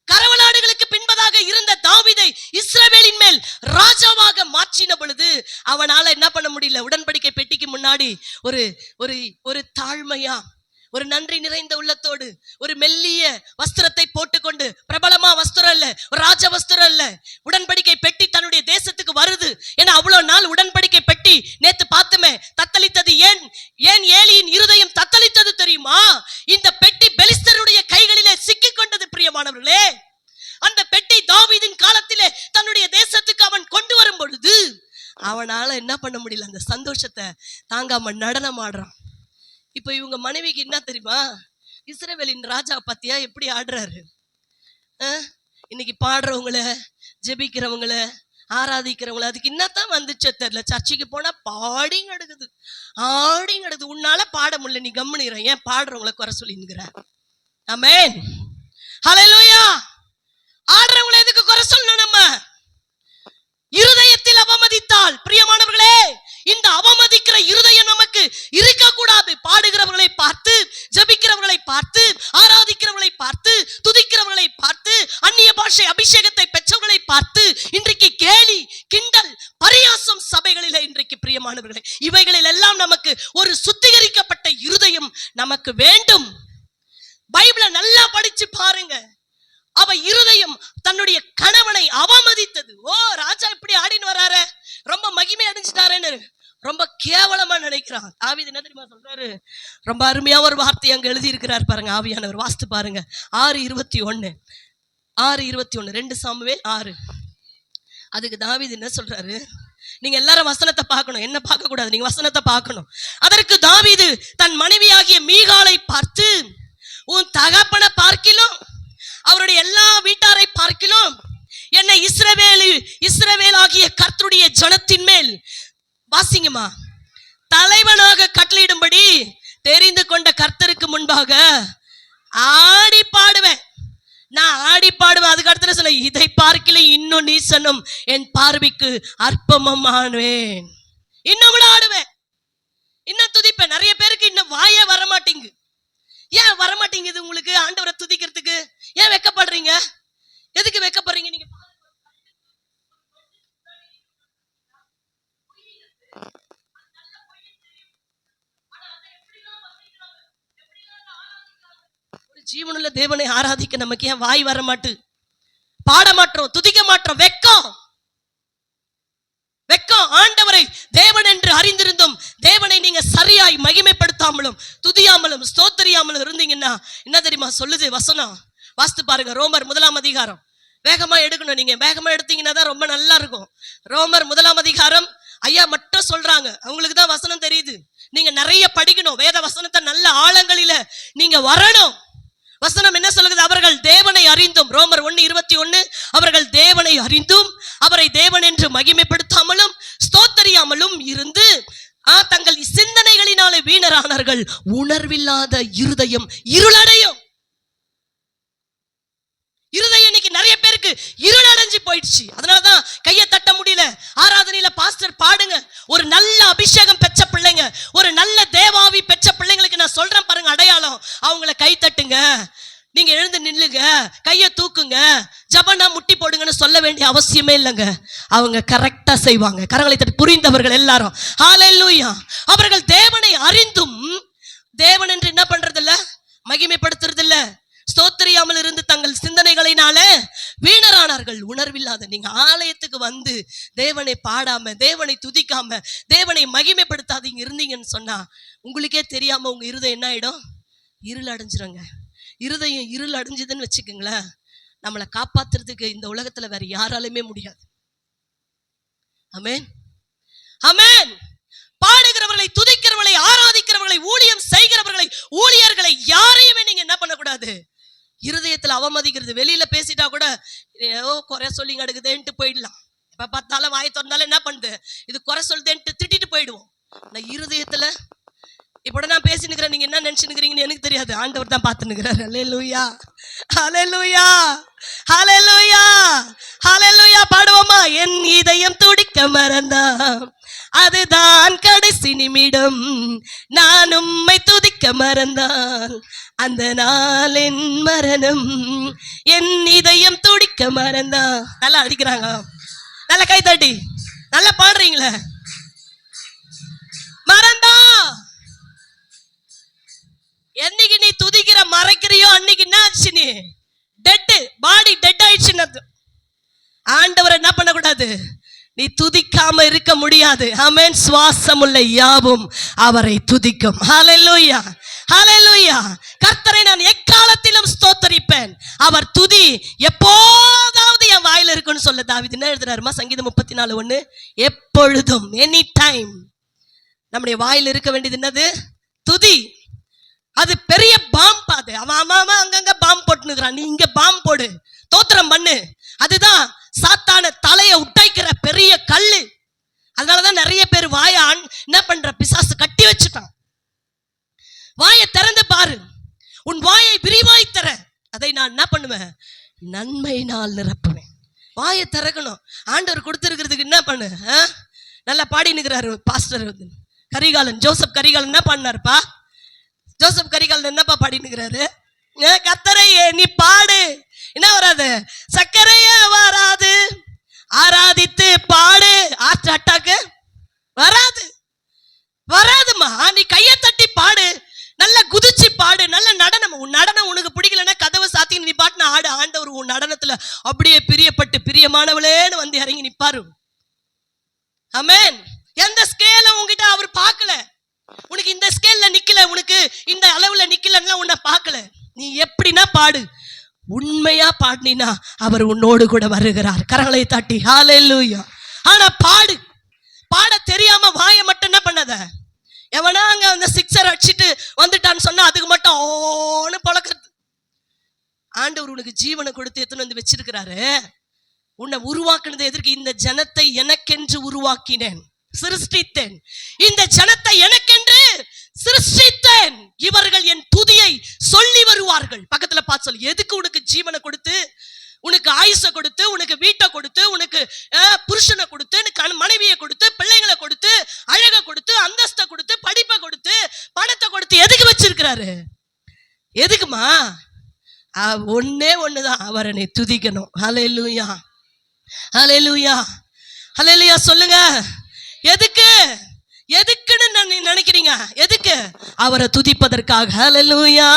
Speaker 1: கரவலாடுகளுக்கு பின்பதாக இருந்த தாவீதை இஸ்ரவேலின் மேல் ராஜாவாக மாற்றின பொழுது அவனால என்ன பண்ண முடியல? உடன்படிக்கை பெட்டிக்கு முன்னாடி ஒரு தாழ்மையா, ஒரு நன்றி நிறைந்த உள்ளத்தோடு, ஒரு மெல்லிய வஸ்திரத்தை போட்டுக்கொண்டு, பிரபலமா வஸ்திரம் இல்ல, ஒரு ராஜ வஸ்திரம் இல்ல, உடன்படிக்கை பெட்டி தன்னுடைய தேசத்துக்கு வருது. ஏன்னா அவ்வளவு நாள் உடன்படிக்கை பெட்டி நேத்து பார்த்துமே தத்தளித்தது. ஏன் ஏலியின் இருதயம் தத்தளித்தது தெரியுமா? இந்த பெட்டி பெலிஸ்தருடைய கைகளிலே சிக்கிக் கொண்டது. பிரியமானவர்களே, அந்த பெட்டி தாவீதின் காலத்திலே தன்னுடைய தேசத்துக்கு அவன் கொண்டு வரும் பொழுது அவனால என்ன பண்ண முடியல? அந்த சந்தோஷத்தை தாங்காம நடனம் ஆடுறான். இப்ப இவங்க மனைவிக்கு என்ன தெரியுமா? இஸ்ரவேலின் ராஜா பத்தியா எப்படி ஆடுறாரு. இன்னைக்கு பாடுறவங்கள, ஜெபிக்கிறவங்கள, ஆராதிக்கிறவங்களை அதுக்கு என்னத்தான் வந்துச்சோ தெரியல. சர்ச்சைக்கு போனா பாடிங் எடுக்குது, ஆடிங் எடுக்குது. உன்னால பாட முடியல, நீ கம்முனிற, ஏன் பாடுறவங்களை குறை சொல்லிங்கிற? ஆமென், ஹல்லேலூயா. ஆடுறவங்களை எதுக்கு குறை சொல்லணும்? நம்ம இருதயத்தில் அவமதித்தால், பிரியமானவர்களே, இந்த அவமதிக்கிற இருதயம் நமக்கு இருக்க கூடாது. பாடுகிறவர்களை பார்த்து, ஜெபிக்கிறவர்களை பார்த்து, ஆராதிக்கிறவர்களை பார்த்து, துதிக்கிறவர்களை பார்த்து, அந்நிய பாஷை அபிஷேகத்தை பெற்றவர்களை பார்த்து இன்றைக்கு கேலி, கிண்டல், பரியாசம் சபைகளிலே இன்றைக்கு பிரியமானவர்களே, இவைகளில் எல்லாம் நமக்கு ஒரு சுத்திகரிக்கப்பட்ட இருதயம் நமக்கு வேண்டும். பைபிளை நல்லா படிச்சு பாருங்க. அவ இருதயம் தன்னுடைய கணவனை அவமதித்தது. ஓ, ராஜா இப்படி ஆடின்னு வராரு, ரொம்ப மகிமை அடைஞ்சிட்டாருன்னு ரொம்ப கேவலமா நினைக்கிறான். தாவீது என்ன தெரியுமா சொல்றாரு? ரொம்ப அருமையா ஒரு வார்த்தை அங்க எழுதி இருக்கிறார் பாருங்க, ஆவியானவர். வாசித்து பாருங்க. 6:21 2 சாமுவேல் 6. அதுக்கு தாவீது என்ன சொல்றாரு? நீங்க எல்லாரும் வசனத்தை பார்க்கணும், என்ன பார்க்க கூடாது, நீங்க வசனத்தை பார்க்கணும். அதற்கு தாவீது தன் மனைவியாகிய மீகாலை பார்த்து, உன் தகப்பனை பார்க்கிலும் அவருடைய எல்லா வீட்டாரை பார்க்கிலும் என்னை இஸ்ரவேல் ஆகிய கர்த்தருடைய ஜனத்தின் மேல், வாசிங்கம்மா, தலைவனாக கட்டளையிடும்படி தெரிந்து கொண்ட கர்த்தருக்கு முன்பாக ஆடி பாடுவேன். நான் ஆடி பாடுவேன். அதுக்கு அடுத்த சொன்ன, இதை பார்க்கல இன்னும் நீசனும் என் பார்வைக்கு அற்பமும் ஆடுவேன். இன்னும் கூட ஆடுவேன், இன்னும் துதிப்பேன். நிறைய பேருக்கு இன்னும் வாயே வரமாட்டேங்கு. ஏன் வரமாட்டேங்குது உங்களுக்கு ஆண்டவரை துதிக்கிறதுக்கு? ஏன் வெக்கப்படுறீங்க? எதுக்கு வெக்கப்படுறீங்க? நீங்க ஒரு ஜீவனுள்ள தேவனை ஆராதிக்க நமக்கு ஏன் வாய் வர மாட்டு? பாட மாட்டோம், துதிக்க மாட்டோம். வெக்கம். ஆண்டவரை தேவன் என்று அறிந்திருந்தும் தேவனை நீங்க சரியாய் மகிமைப்படுத்தாமலும் துதியாமலும் ஸ்தோத்திரியாமலும் இருந்தீங்கன்னா என்ன தெரியுமா சொல்லுது வசனம்? வாசித்து பாருங்க. ரோமர் 1 அதிகாரம். வேகமா எடுக்கணும், நீங்க வேகமா எடுத்தீங்கன்னா தான் ரொம்ப நல்லா இருக்கும். ரோமர் 1 அதிகாரம். ஐயா மட்டும் சொல்றாங்க, அவங்களுக்கு தான் வசனம் தெரியுது. நீங்க நிறைய படிக்கணும், வேத வசனத்தை நல்ல ஆழங்களில நீங்க வரணும். வசனம் என்ன சொல்லுது? அவர்கள் தேவனை அறிந்தும், ரோமர் 1:21, அவர்கள் தேவனை அறிந்தும் அவரை தேவன் என்று மகிமைப்படுத்தாமலும் ஸ்தோத்தரியாமலும் இருந்து தங்கள் சிந்தனைகளினாலே வீணரானார்கள். உணர்வில்லாத இருதயம் இருளடையும். இருதயம் இன்னைக்கு நிறைய பேருக்கு இருளடைஞ்சு போயிடுச்சு. அதனாலதான் கையை தட்ட முடியல. ஆராதனையில பாஸ்டர் பாடுங்க, ஒரு நல்ல அபிஷேகம் பெற்ற பிள்ளைங்க, ஒரு நல்ல தேவாவி பெற்ற பிள்ளைங்களுக்கு நான் சொல்றேன் பாருங்க அடையாளம். அவங்கள கை தட்டுங்க, நீங்க எழுந்து நில்லுங்க, கையை தூக்குங்க, ஜபனா முட்டி போடுங்கன்னு சொல்ல வேண்டிய அவசியமே இல்லைங்க. அவங்க கரெக்டா செய்வாங்க. கரங்களை தட்டி புரிந்தவர்கள் எல்லாரும் ஹல்லேலூயா. அவர்கள் தேவனை அறிந்தும் தேவன் என்று என்ன பண்றது இல்ல, மகிமைப்படுத்துறது இல்ல, ஸ்தோத்திரியாமல் இருந்து தங்கள் சிந்தனைகளினால வீணரானார்கள். உணர்வில்லாத. நீங்க ஆலயத்துக்கு வந்து தேவனை பாடாம, தேவனை துதிக்காம, தேவனை மகிமைப்படுத்தாதீங்க இருந்தீங்கன்னு சொன்னா உங்களுக்கே தெரியாம உங்க இருதயம் என்ன ஆயிடும்? இருள் அடைஞ்சிருங்க. இருதயம் இருள் அடைஞ்சதுன்னு வச்சுக்கோங்களேன், நம்மளை காப்பாத்துறதுக்கு இந்த உலகத்துல வேற யாராலுமே முடியாது. ஆமென், ஆமென். பாடுகிறவர்களை, துதிக்கிறவர்களை, ஆராதிக்கிறவர்களை, ஊழியம் செய்கிறவர்களை, ஊழியர்களை யாரையுமே நீங்க என்ன பண்ணக்கூடாது? இருதயத்துல அவமதிக்கிறது. வெளியில பேசிட்டா கூட ஏதோ குறை சொல்லி கிடக்குதுன்ட்டு போயிடலாம். இப்ப பார்த்தாலும் வாயை திறந்தாலும் என்ன பண்ணுது, இது குறை சொல்லுதுன்ட்டு திட்டிட்டு போயிடுவோம். நான் இருதயத்துல இப்ப நான் பேசினுக்கிறேன், நீங்க என்ன நினைச்சுக்கிறீங்கன்னு எனக்கு தெரியாது. ஆண்டவர் தான் பார்த்துன்னுக்கிறார். ஹல்லேலூயா, ஹல்லேலூயா, ஹல்லேலூயா, ஹல்லேலூயா. பாடுவோமா? என் இதயம் துடிக்க மறந்தா அதுதான் கடைசி நிமிடம், நான் உம்மை துதிக்க மறந்தால் அந்த நாள் என் மரணம். என் இதயம் துடிக்க மறந்தா. நல்லா அடிக்கிறாங்க, நல்லா கை தட்டி நல்லா பாடுறீங்களே. மறந்தா என்னைக்கு நீ துதிக்கிற மறைக்கிறியோ அன்னைக்கு என்ன ஆச்சு? நீ டெட், பாடி டெட் ஆயிடுச்சு. ஆண்டவர் என்ன பண்ணக்கூடாது? நீ துதிக்காம இருக்க முடியாது. ஆமென். சுவாசமுள்ள யாவும் அவரை துதிக்கும். ஹல்லேலூயா, ஹல்லேலூயா. கர்த்தரை நான் எக்காலத்திலும் ஸ்தோத்தரிப்பேன், அவர் துதி எப்போதாவது என் வாயில இருக்குன்னு சொல்ல தாவீது என்ன எழுதுறாருமா? சங்கீதம் 34:1. எப்பொழுதும், எனி டைம் நம்முடைய வாயில இருக்க வேண்டியது என்னது? துதி. அது பெரிய பாம்பு. அது அவன் அங்கங்க பாம்பு போட்டுனுக்குறான், நீ இங்க பாம்பு போடு, தோத்திரம் பண்ணு. அதுதான் சாத்தான தலையை உடைக்கிற பெரிய கல்லு. அதனாலதான் நிறைய பேர் வாயை என்ன பண்ற, பிசாசு கட்டி வச்சுட்டான். வாயை திறந்து பாரு, உன் வாயை விரிவாய் தர அதை நான் என்ன பண்ணுவேன், நன்மையினால் நிரப்புவேன். வாயை திறக்கணும். ஆண்டவர் கொடுத்திருக்கிறதுக்கு என்ன பண்ணு. நல்லா பாடினுக்கிறாரு பாஸ்டர் கரிகாலன், ஜோசப் கரிகாலன் என்ன பாடினாருப்பா? ஜோசப் கரிகாலன் என்னப்பா பாடினுக்கிறாரு? கர்த்தரையே நீ பாடு, என்ன வராது, சக்கரையே வராது, ஆராதித்து பாடு. ஹார்ட் அட்டாக்கு வராது, வராதுமா. நீ கையை தட்டி பாடு, நல்ல குதிச்சு பாடு, நல்ல நடனம். உன் நடனம் உனக்கு பிடிக்கலன்னா கதவை சாத்தி நீ பாட்டுன ஆடு. ஆண்டவர் உன் நடனத்துல அப்படியே பிரியப்பட்டு பிரியமானவளேன்னு வந்து இறங்கி நிப்பாரு. ஆமென். எந்த ஸ்கேல உங்ககிட்ட அவர் பார்க்கல. உனக்கு இந்த ஸ்கேல்ல நிக்கல, உனக்கு இந்த அளவுல நிக்கலன்னா உன்னை பார்க்கல. நீ எப்படின்னா பாடு, உண்மையா பாடினா அவர் உன்னோடு கூட வருகிறார். கரங்களை தட்டி ஹல்லேலூயா. ஆனா பாடு, பாட தெரியாம வாயை மட்டும் என்ன பண்ணாத. எவனா அங்க அந்த சிக்ஸர் அடிச்சுட்டு வந்துட்டான்னு சொன்னா அதுக்கு மட்டும் ஓன்னு பழக்கிறது. ஆண்டவர் உனக்கு ஜீவனை கொடுத்து எத்தனை வந்து வச்சிருக்கிறாரு. உன்னை உருவாக்குனது எதற்கு? இந்த ஜனத்தை எனக்கென்று உருவாக்கினேன், சிருஷ்டித்தேன். இந்த ஜனத்தை எனக்கென்று சிருஷ்டித்தேன், இவர்கள் என் துதியை சொல்லி வருவார்கள். பக்கத்துல பார்த்து சொல்லு. எதுக்கு உனக்கு ஜீவனை கொடுத்து, உனக்கு ஆயுச கொடுத்து, உனக்கு வீட்டை கொடுத்து, உனக்கு புருஷனை கொடுத்து, மனைவியை கொடுத்து, பிள்ளைங்களை கொடுத்து, அழகை கொடுத்து, அந்தஸ்தை கொடுத்து, படிப்பை கொடுத்து, பணத்தை கொடுத்து எதுக்கு வச்சிருக்கிறாரு? எதுக்குமா? ஒன்னே ஒண்ணுதான், அவரை நீ துதிக்கணும். ஹல்லேலூயா, ஹல்லேலூயா, ஹல்லேலூயா சொல்லுங்க. எதுக்கு? எதுக்குன்னு நினைக்கிறீங்க? எதுக்கு? அவரை துதிப்பதற்காக. ஹல்லேலூயா.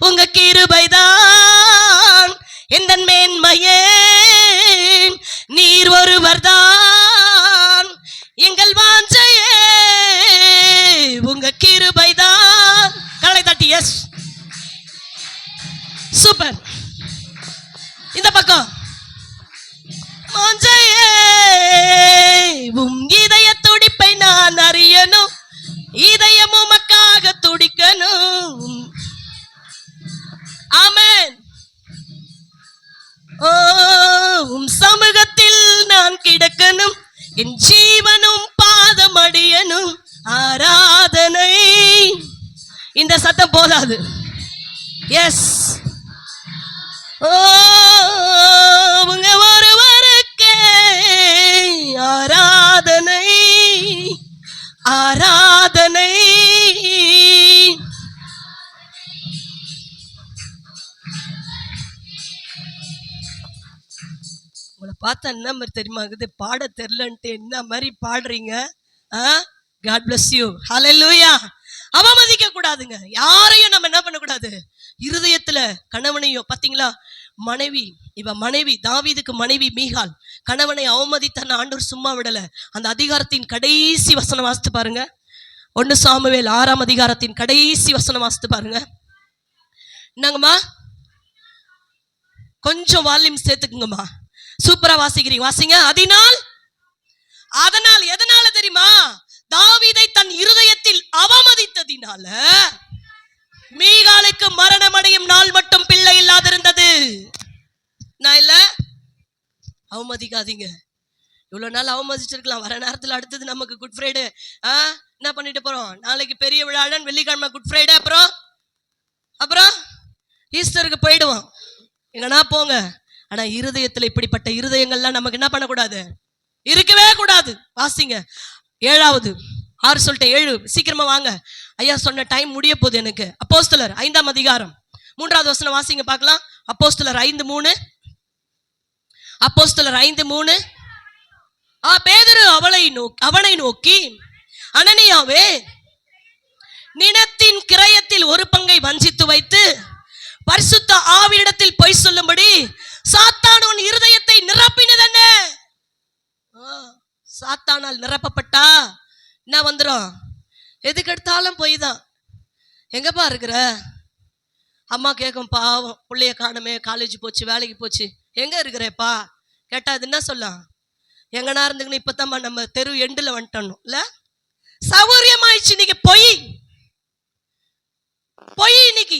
Speaker 1: உங்க கிருபைதான் எந்த மேன்மையே, நீர் ஒருவர்தான் எங்கள் வாஞ்சையே, உங்க கிருபைதான். கரங்களை தட்டி எஸ், சூப்பர். இந்த பக்கம் வாஞ்சையே, உம் இதய துடிப்பை நான் அறியணும், இதயம் உமக்காக துடிக்கணும். ஆமென். உம் சமூகத்தில் நான் கிடக்கணும், என் ஜீவனும் பாதம் அடியனும். ஆராதனை. இந்த சத்தம் போதாது. எஸ். உங்க ஒருவருக்கே ஆராதனை, ஆராதனை. உங்களை பார்த்தா என்ன மாதிரி தெரியுமா இருக்குது? பாட தெரியலன்ட்டு என்ன மாதிரி பாடுறீங்க. God bless you. ஹல்லேலூயா. அவமதிக்க கூடாதுங்க யாரையும். நம்ம என்ன பண்ணக்கூடாது? இருதயத்துல கணவனையும் பாத்தீங்களா, மனைவி, இவ மனைவி, தாவீதுக்கு மனைவி மீகால் கணவனை அவமதித்த ஆண்டவர் சும்மா விடல. அந்த அதிகாரத்தின் கடைசி வசனம் வாசித்து பாருங்க. 1 சாமுவேல் 6ஆம் அதிகாரத்தின் கடைசி வசனம் வாசித்து பாருங்க. என்னங்கம்மா, கொஞ்சம் வால்யூம் சேர்த்துக்குங்கம்மா. சூப்பரா வாசிக்கிறீங்க, வாசிங்க. அதனால் எதனால தெரியுமா? தாவீதை தன் இருதயத்தில் அவமதித்ததினால மீகாலுக்கு மரணம் அடையும் நாள் மட்டும் பிள்ளை இல்லாதிருந்தது. நான் இல்ல, அவமதிக்காதீங்க. இவ்வளவு நாள் அவமதிச்சிருக்கலாம். வர நேரத்துல அடுத்தது நமக்கு குட் ஃப்ரைடே. என்ன பண்ணிட்டு போறோம்? நாளைக்கு பெரிய விழாடன், வெள்ளிக்கிழமை குட் ஃப்ரைடே, அப்புறம் ஈஸ்டருக்கு போயிடுவோம். எங்கன்னா போங்க. ஆனா இருதயத்துல இப்படிப்பட்ட இருதயங்கள்லாம் நமக்கு என்ன பண்ணக்கூடாது, இருக்கவே கூடாது. வாசிங்க 7வது 6 சொல்லிட்டேன். 7 சீக்கிரமா வாங்க. ஐயா சொன்ன டைம் முடிய போகுது எனக்கு. அப்போஸ்தலர் 5ஆம் அதிகாரம் 3வது வசனம் வாசிங்க பார்க்கலாம். அப்போஸ்தலர் 5:3. அப்போஸ்தலர் 5:3. பேதுரு அவனை நோக்கி, அனனியாவே, நிலத்தின் கிரயத்தில் ஒரு பங்கை வஞ்சித்து வைத்து பரிசுத்த ஆவியிடத்தில் பொய் சொல்லும்படி சாத்தான் உன் இருதயத்தை நிரப்பினதென்ன? சாத்தானால் நிரப்பப்பட்டா என்ன வந்துடும்? எதுக்கு எடுத்தாலும் பொய் தான். எங்கப்பா இருக்கிற? அம்மா கேட்கும், பாவம் பிள்ளைய காணுமே, காலேஜ் போச்சு, வேலைக்கு போச்சு, எங்க இருக்கிறப்பா கேட்டா அது என்ன சொல்லலாம்? எங்கன்னா இருந்துக்குன்னு இப்பதான் நம்ம தெரு எண்டுல வந்துட்டோம் இல்ல, சௌகரியமாயிடுச்சு. இன்னைக்கு பொய் இன்னைக்கு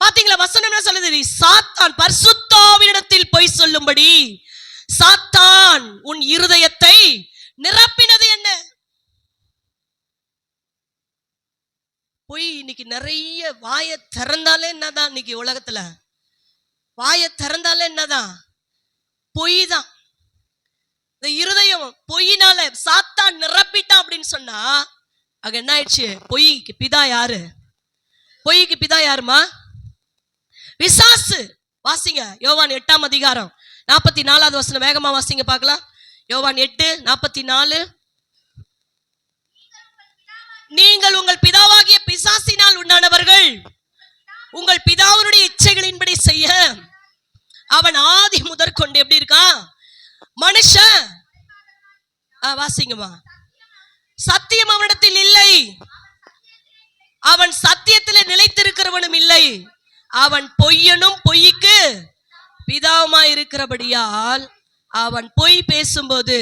Speaker 1: பாத்தீங்களா? வசனம் என்ன சொல்லுது? சாத்தான் பரிசுத்த ஆவியிடத்தில் பொய் சொல்லும்படி சாத்தான் உன் இருதயத்தை நிரப்பினது என்ன? பொய். இன்னைக்கு நிறைய வாயை திறந்தாலே என்னதான்? இன்னைக்கு உலகத்துல வாயை திறந்தாலே என்னதான்? பொய் தான். இந்த இருதயம் பொய்னால சாத்தான் நிரப்பிட்டான் அப்படின்னு சொன்னா அங்க என்ன ஆயிடுச்சு? பொய்க்கு பிதா யாரு? பொய்க்கு பிதா யாருமா? பிசாசு. வாசிங்க யோவான் 8ஆம் அதிகாரம் 44வது வசனம். வேகமா வாசிங்க பார்க்கலாம். யோவான் 8:44. நீங்கள் உங்கள் பிதாவாகிய பிசாசினால் உண்டானவர்கள், உங்கள் பிதாவுடைய இச்சைகளின்படி செய்ய அவன் ஆதி முதற்கொண்டு எப்படி இருக்கான்? மனுஷன். வாசிங்கம்மா. சத்தியம் அவனிடத்தில் இல்லை, அவன் சத்தியத்திலே நிலைத்திருக்கிறவனும் இல்லை, அவன் பொய்யனும் பொய்க்கு பிதாவுமா இருக்கிறபடியால் அவன் பொய் பேசும்போது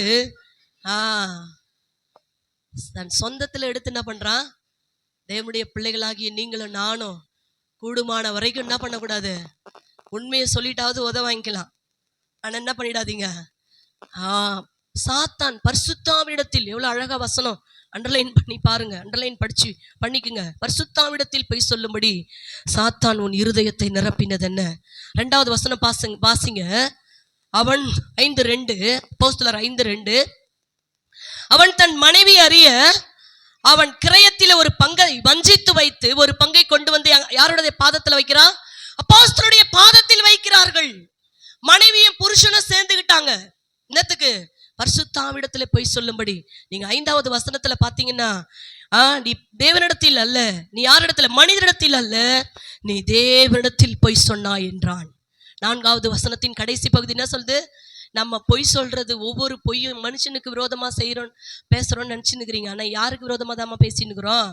Speaker 1: தன் சொந்தத்துல எடுத்து என்ன பண்றான்? தேவனுடைய பிள்ளைகளாகிய நீங்களும் நானும் கூடுமான வரைக்கும் என்ன பண்ணக்கூடாது? உண்மையை சொல்லிட்டாவது உத வாங்கிக்கலாம். ஆனா என்ன பண்ணிடாதீங்க. சாத்தான் பரிசுத்தாவிடத்தில், எவ்வளவு அழகா வசனம், அண்டர்லைன் பண்ணி பாருங்க, அண்டர்லைன் படிச்சு பண்ணிக்குங்க. பரிசுத்தாவிடத்தில் பொய் சொல்லும்படி சாத்தான் உன் இருதயத்தை நிரப்பினது என்ன? 2வது வசனம் வாசிங்க. அவன் 5:2, அப்போஸ்தலர் 5:2. அவன் தன் மனைவி அறிய அவன் கிரயத்தில ஒரு பங்கை வஞ்சித்து வைத்து ஒரு பங்கை கொண்டு வந்து யாருடைய பாதத்தில் வைக்கிறான்? அப்போஸ்தலருடைய பாதத்தில் வைக்கிறார்கள். மனைவியும் புருஷனும் சேர்ந்துகிட்டாங்க. என்னத்துக்கு? பரிசுத்தாவிடத்துல பொய் சொல்லும்படி. நீங்க 5வது வசனத்துல பாத்தீங்கன்னா, நீ தேவனிடத்தில் அல்ல, நீ யாரிடத்துல? மனிதனிடத்தில் அல்ல, நீ தேவனிடத்தில் பொய் சொன்னாய் என்றான். 4வது வசனத்தின் கடைசி பகுதி என்ன சொல்லுது? நம்ம பொய் சொல்றது, ஒவ்வொரு பொய்யும் மனுஷனுக்கு விரோதமா செய்யறோம் பேசுறோம்னு நினைச்சுன்னுக்கிறீங்க. ஆனா யாருக்கு விரோதமா தான் பேசினுக்கிறோம்?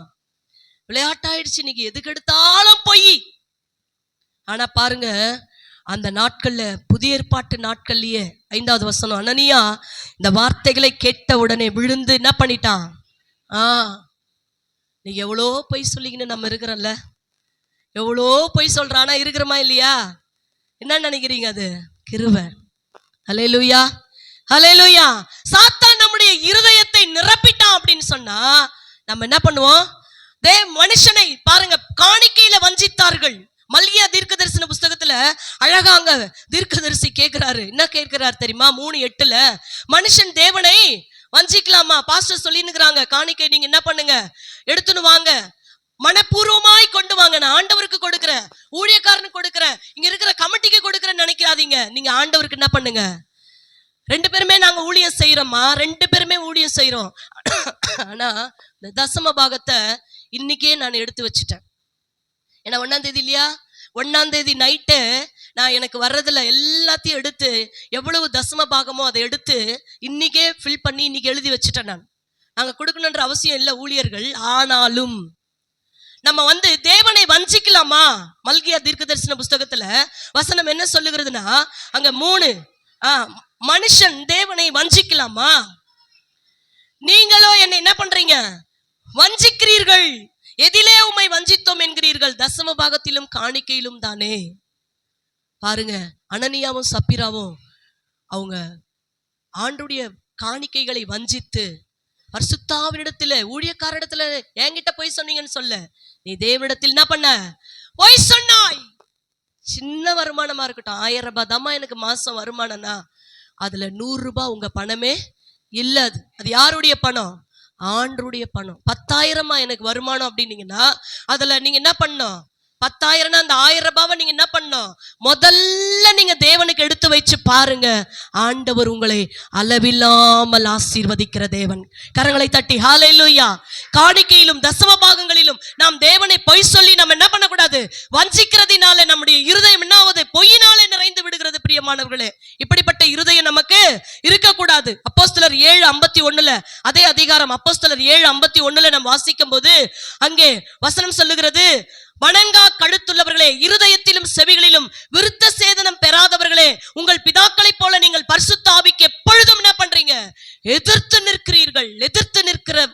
Speaker 1: விளையாட்டாயிடுச்சு இன்னைக்கு, எதுக்கு எடுத்தாலும் பொய். ஆனா பாருங்க, அந்த நாட்கள்ல, புதிய ஏற்பாட்டு நாட்கள்லயே 5வது வசனம், அனனியா இந்த வார்த்தைகளை கேட்ட உடனே விழுந்து என்ன பண்ணிட்டான்? நீ எவ்வளோ பொய் சொல்லிங்கன்னு நம்ம இருக்கிறோம்ல, எவ்வளோ பொய் சொல்றானா இருக்கிறோமா இல்லையா? என்ன நினைக்கிறீங்க? அது கிருபை. ஹல்லேலூயா, ஹல்லேலூயா. சாத்தான் நம்முடைய இருதயத்தை நிரப்பிட்டான் அப்படின்னு சொன்னா நம்ம என்ன பண்ணுவோம்? மனுஷனை பாருங்க, காணிக்கையில வஞ்சித்தார்கள். மல்கியா தீர்க்கதரிசன புஸ்தகத்துல அழகாங்க தீர்க்கதரிசி கேட்கிறாரு. என்ன கேட்கிறாரு தெரியுமா? 3:8. மனுஷன் தேவனை வஞ்சிக்கலாமா? பாஸ்டர் சொல்லினுக்குறாங்க, காணிக்கை நீங்க என்ன பண்ணுங்க, எடுத்துன்னு வாங்க, மனப்பூர்வமாய் கொண்டு வாங்க, நான் ஆண்டவருக்கு கொடுக்கிறேன், ஊழியக்காரனுக்கு கொடுக்கிறேன், இங்க இருக்கிற கமிட்டிக்கு கொடுக்கிறேன்னு நினைக்காதீங்க. நீங்க ஆண்டவருக்கு என்ன பண்ணுங்க. 2 பேருமே நாங்க ஊழியம் செய்யறோமா, 2 பேருமே ஊழியம் செய்யறோம். ஆனா இந்த தசம பாகத்தை இன்னைக்கே நான் எடுத்து வச்சுட்டேன். ஏன்னா 1ஆம் தேதி இல்லையா, 1ஆம் தேதி நைட்டு நான் எனக்கு வர்றதுல எல்லாத்தையும் எடுத்து, எவ்வளவு தசம பாகமோ அதை எடுத்து இன்னைக்கே ஃபில் பண்ணி இன்னைக்கு எழுதி வச்சுட்டேன். நாங்க கொடுக்கணுன்ற அவசியம் இல்லை ஊழியர்கள். ஆனாலும் நம்ம தேவனை வஞ்சிக்கலாமா? மல்கியா தீர்க்கதரிசன புஸ்தகத்துல வசனம் என்ன சொல்லுகிறதுனா, அங்க 3 மனுஷன் தேவனை வஞ்சிக்கலாமா? நீங்களோ என்னை என்ன பண்றீங்க? வஞ்சிக்கிறீர்கள். எதிலே உம்மை வஞ்சித்தோம் என்கிறீர்கள்? தசம பாகத்திலும் காணிக்கையிலும் தானே. பாருங்க, அனனியாவும் சப்பீராவும் அவங்க ஆண்டுடைய காணிக்கைகளை வஞ்சித்து பரிசுத்தாவினிடத்துல, ஊழியக்காரிடத்துல என்கிட்ட போய் சொன்னீங்கன்னு சொல்ல, நீ தேவனிடத்தில் என்ன பண்ண? போய் சொன்னாய். சின்ன வருமானமா இருக்கட்டும், 1000 ரூபாய் தாம்மா எனக்கு மாசம் வருமானம்னா அதுல 100 ரூபாய் உங்க பணமே இல்ல. அது யாருடைய பணம்? ஆண்டருடைய பணம். 10,000 எனக்கு வருமானம் அப்படின்னீங்கன்னா அதுல நீங்க என்ன பண்ணணும்? 10,000 அந்த 1000 ரூபாவை நீங்க என்ன பண்ணணும்? முதல்ல நீங்க தேவனுக்கு எடுத்து வச்சு பாருங்க. ஆண்டவர் உங்களை அளவில்லாமல் ஆசீர்வதிக்கிற தேவன். கரங்களை தட்டி ஹல்லேலூயா. காணிக்கையிலும் தசம பாகங்களிலும் நாம் தேவனை பொய் சொல்லி நம்ம என்ன பண்ணக்கூடாது? வஞ்சிக்கிறதுனால நம்முடைய இருதயம் என்ன ஆகுது? பொய்யினாலே நிறைந்து விடுகிறது. பிரியமானவர்களே, இப்படிப்பட்ட இருதயம் நமக்கு இருக்கக்கூடாது. அப்போஸ்தலர் 7:51 அதே அதிகாரம் அப்போஸ்தலர் 7:51 நாம் வாசிக்கும் போது அங்கே வசனம் சொல்லுகிறது, வணங்கா கழுத்துள்ளவர்களே, இருதயத்திலும் செவிகளிலும் விருத்த சேதனம் பெறாதவர்களே, உங்கள் பிதாக்களைப் போல நீங்கள் பரிசுத்த ஆவிக்கு எப்பொழுதும் என்ன பண்றீங்க? எதிர்த்து நிற்கிறீர்கள். எதிர்த்து நிற்கிற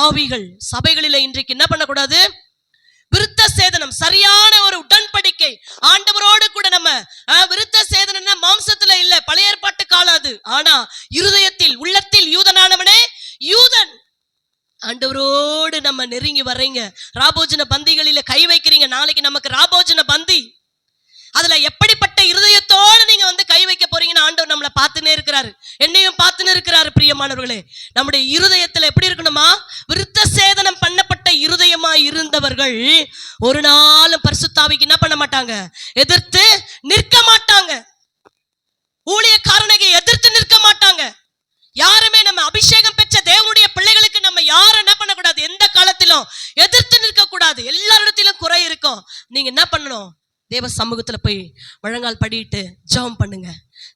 Speaker 1: ஆவிகள் சபைகளில இன்றைக்கு என்ன பண்ணக்கூடாது? விருத்த சேதனம், சரியான ஒரு உடன்படிக்கை உடன்படிக்கை. ஆண்டவரோடு கூட நம்ம விருத்த சேதனம்னா மாம்சத்துல இல்ல, பழைய ஏற்பாட்டு காலம் அது. ஆனா இருதயத்தில் உள்ளத்தில் யூதனானவனே யூதன். ஆண்டவரோடு நம்ம நெருங்கி வர்றீங்க, ராபோஜன பந்திகளில கை வைக்கிறீங்க. நாளைக்கு நமக்கு ராபோஜன பந்தி. அதுல எப்படிப்பட்ட இருதயத்தோடு நீங்க கை வைக்க போறீங்கன்னு ஆண்டவர் நம்மளை பார்த்துனே இருக்கிறாரு, என்னையும் பார்த்துன்னு இருக்கிறாரு. பிரியமானவர்களே, நம்முடைய இருதயத்துல எப்படி இருக்கணுமா? விருத்த சேதனம் பண்ணப்பட்ட இருதயமா இருந்தவர்கள் ஒரு நாளும் பரிசுத்தாவிக்கு என்ன பண்ண மாட்டாங்க? எதிர்த்து நிற்க மாட்டாங்க. ஊழியக்காரனுக்கு எதிர்த்து நிற்க மாட்டாங்க. யாருமே நம்ம அபிஷேகம் பெற்ற தேவனுடைய பிள்ளைகளுக்கு நம்ம யாரும் என்ன பண்ணக்கூடாது? எந்த காலத்திலும் எதிர்த்து நிற்க கூடாது. எல்லாரிடத்திலும் குறை இருக்கும். நீங்க என்ன பண்ணணும்? தேவ சமூகத்துல போய் முழங்கால் படிட்டு ஜெபம் பண்ணுங்க,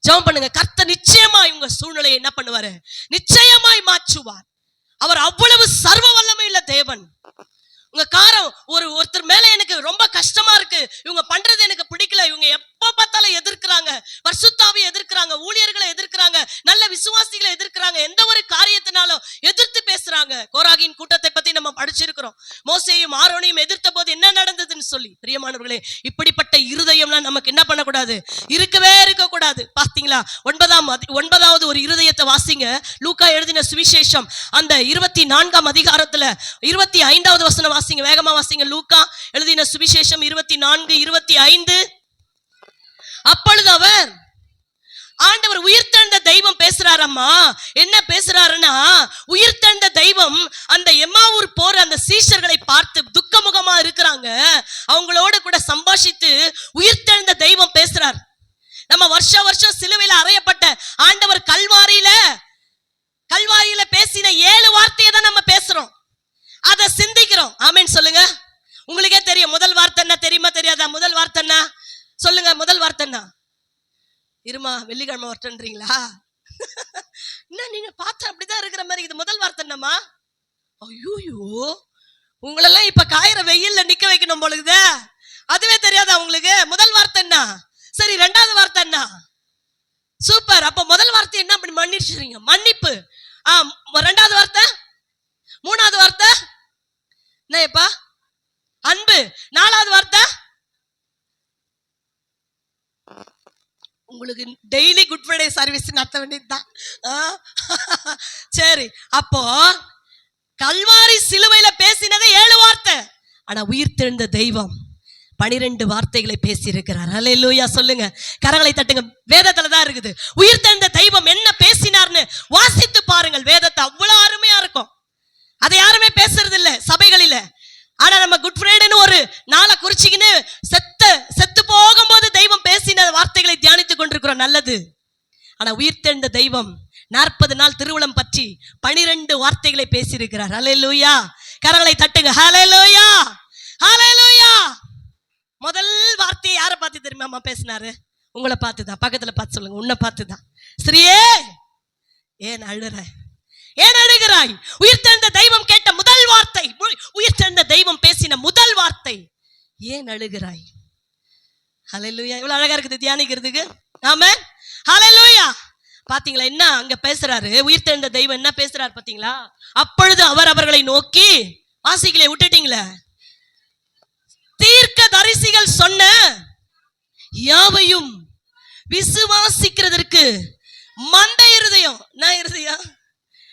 Speaker 1: ஜெபம் பண்ணுங்க. கர்த்தர் நிச்சயமாய் உங்க சூழ்நிலையை என்ன பண்ணுவாரு? நிச்சயமாய் மாற்றுவார். அவர் அவ்வளவு சர்வ வல்லமை உள்ள தேவன். உங்க காரம் ஒருத்தர் மேல எனக்கு ரொம்ப கஷ்டமா இருக்கு, இவங்க பண்றது எனக்கு பிடிக்கல, இவங்க எப்ப பார்த்தாலும் எதிர்க்கிறாங்க, பரிசுத்தாவை எதிர்க்கிறாங்க, ஊழியர்களை எதிர்க்கிறாங்க, நல்ல விசுவாசிகளை எதிர்க்கிறாங்க, எந்த ஒரு காரியத்தினாலும் எதிர்த்து பேசுறாங்க. கோராகின் கூட்டத்தை பத்தி நம்ம படிச்சிருக்கிறோம். மோசேயும் ஆரோனையும் எதிர்த்த போது என்ன நடந்ததுன்னு சொல்லி. பிரியமானவர்களே, இப்படிப்பட்ட இருதயம்லாம் நமக்கு என்ன பண்ணக்கூடாது? இருக்கவே இருக்கக்கூடாது. பாத்தீங்களா? 9வது ஒரு இருதயத்தை வாசிங்க. லூக்கா எழுதின சுவிசேஷம் அந்த 24ஆம் அதிகாரத்துல 25வது வசனம் வாசிங்க, வேகமா வாசிங்க. லூக்கா எழுதின சுவிசேஷம் 24:25. அப்பொழுது அவர், ஆண்டவர் உயிர்த்தெழுந்த தெய்வம் பேசுறாரம்மா. என்ன பேசுறாருன்னா, உயிர்த்தெழுந்த தெய்வம் அந்த எம்மாவூர் போற அந்த சீஷர்களை பார்த்து துக்கமுகமா இருக்கிறாங்க, அவங்களோட கூட சம்பாஷித்து உயிர்த்தெழுந்த தெய்வம் பேசுறார். நம்ம வருஷம் சிலுவையில அறையப்பட்ட ஆண்டவர் கல்வாரியில பேசின 7 வார்த்தையை தான் நம்ம பேசுறோம், அதை சிந்திக்கிறோம். ஆமென் சொல்லுங்க. உங்களுக்கே தெரியும் முதல் வார்த்தை என்ன தெரியுமா? தெரியாதா? முதல் வார்த்தை என்ன சொல்லுங்க? முதல் வார்த்தை என்ன? இருமா, வெள்ளிக்கிழமை வரட்டுன்றீங்களா? என்ன நீங்க பார்த்தா அப்படிதான் இருக்கிற மாதிரி இது. முதல் வார்த்தை என்னமா? ஐயோ, உங்களெல்லாம் இப்ப காயிற வெயில்ல நிக்க வைக்கணும் பொழுது, அதுவே தெரியாதா உங்களுக்கு? முதல் வார்த்தை என்ன? சரி, 2வது வார்த்தை என்ன? சூப்பர். அப்ப முதல் வார்த்தை என்ன பண்ணி மன்னிச்சிடுறீங்க? மன்னிப்பு. 2வது வார்த்தை, 3வது வார்த்தை என்னப்பா? அன்பு. 4வது வார்த்தை உங்களுக்கு டெய்லி குட் ஃப்ரைடே சர்வீஸ் நடத்த வேண்டியதுதான். சரி, அப்போ கல்வாரி சிலுவையில பேசினது 7 வார்த்தை. ஆனா உயிர்த்தெழுந்த தெய்வம் 12 வார்த்தைகளை பேசி இருக்கிறார். அல்லேலூயா சொல்லுங்க, கரங்களை தட்டுங்க. வேதத்துல தான் இருக்குது. உயிர்த்தெழுந்த தெய்வம் என்ன பேசினார்னு வாசித்து பாருங்கள். வேதத்தை அவ்வளவு அருமையா இருக்கும். அதை யாருமே பேசுறது இல்ல சபைகளில. ஆனா நம்ம குட் ஃப்ரைடேன்னு ஒரு நாளை குறிச்சிக்கின்னு செத்து போகும்போது தெய்வம் பேசின வார்த்தைகளை தியானித்துக் கொண்டிருக்கிறோம். நல்லது. ஆனா உயிர்த்தெழுந்த தெய்வம் 40 நாள் திருவிழம் பற்றி 12 வார்த்தைகளை பேசியிருக்கிறார். ஹல்லேலூயா, கரங்களை தட்டுங்க. ஹல்லேலூயா, ஹல்லேலூயா. முதல் வார்த்தையை யாரை பார்த்து தெரியுமா பேசினாரு? உங்களை பார்த்துதான். பக்கத்துல பார்த்து சொல்லுங்க, உன்னை பார்த்துதான். ஸ்ரீயே, ஏன் அழுற? ஏன் அழுகிறாய்? உயிர்த்தெழுந்த தெய்வம் கேட்ட முதல் வார்த்தை, உயிர்த்தெழுந்த தெய்வம் பேசின முதல் வார்த்தை, ஏன் அழுகிறாய்? ஹல்லேலூயா. இவ்வளவு அழகா இருக்குது தியானிக்கிறதுக்கு. ஆமென், ஹல்லேலூயா. பாத்தீங்களா என்ன அங்க பேசுறாரு? உயிர்த்தெழுந்த தெய்வம் என்ன பேசுறாரு பாத்தீங்களா? அப்பொழுது அவர் அவர்களை நோக்கி, வாசிகளை விட்டுட்டீங்களே, தீர்க்க தரிசிகள் சொன்ன யாவையும் விசுவாசிக்கிறதற்கு மந்த இருதயம். நான் இருதயம்,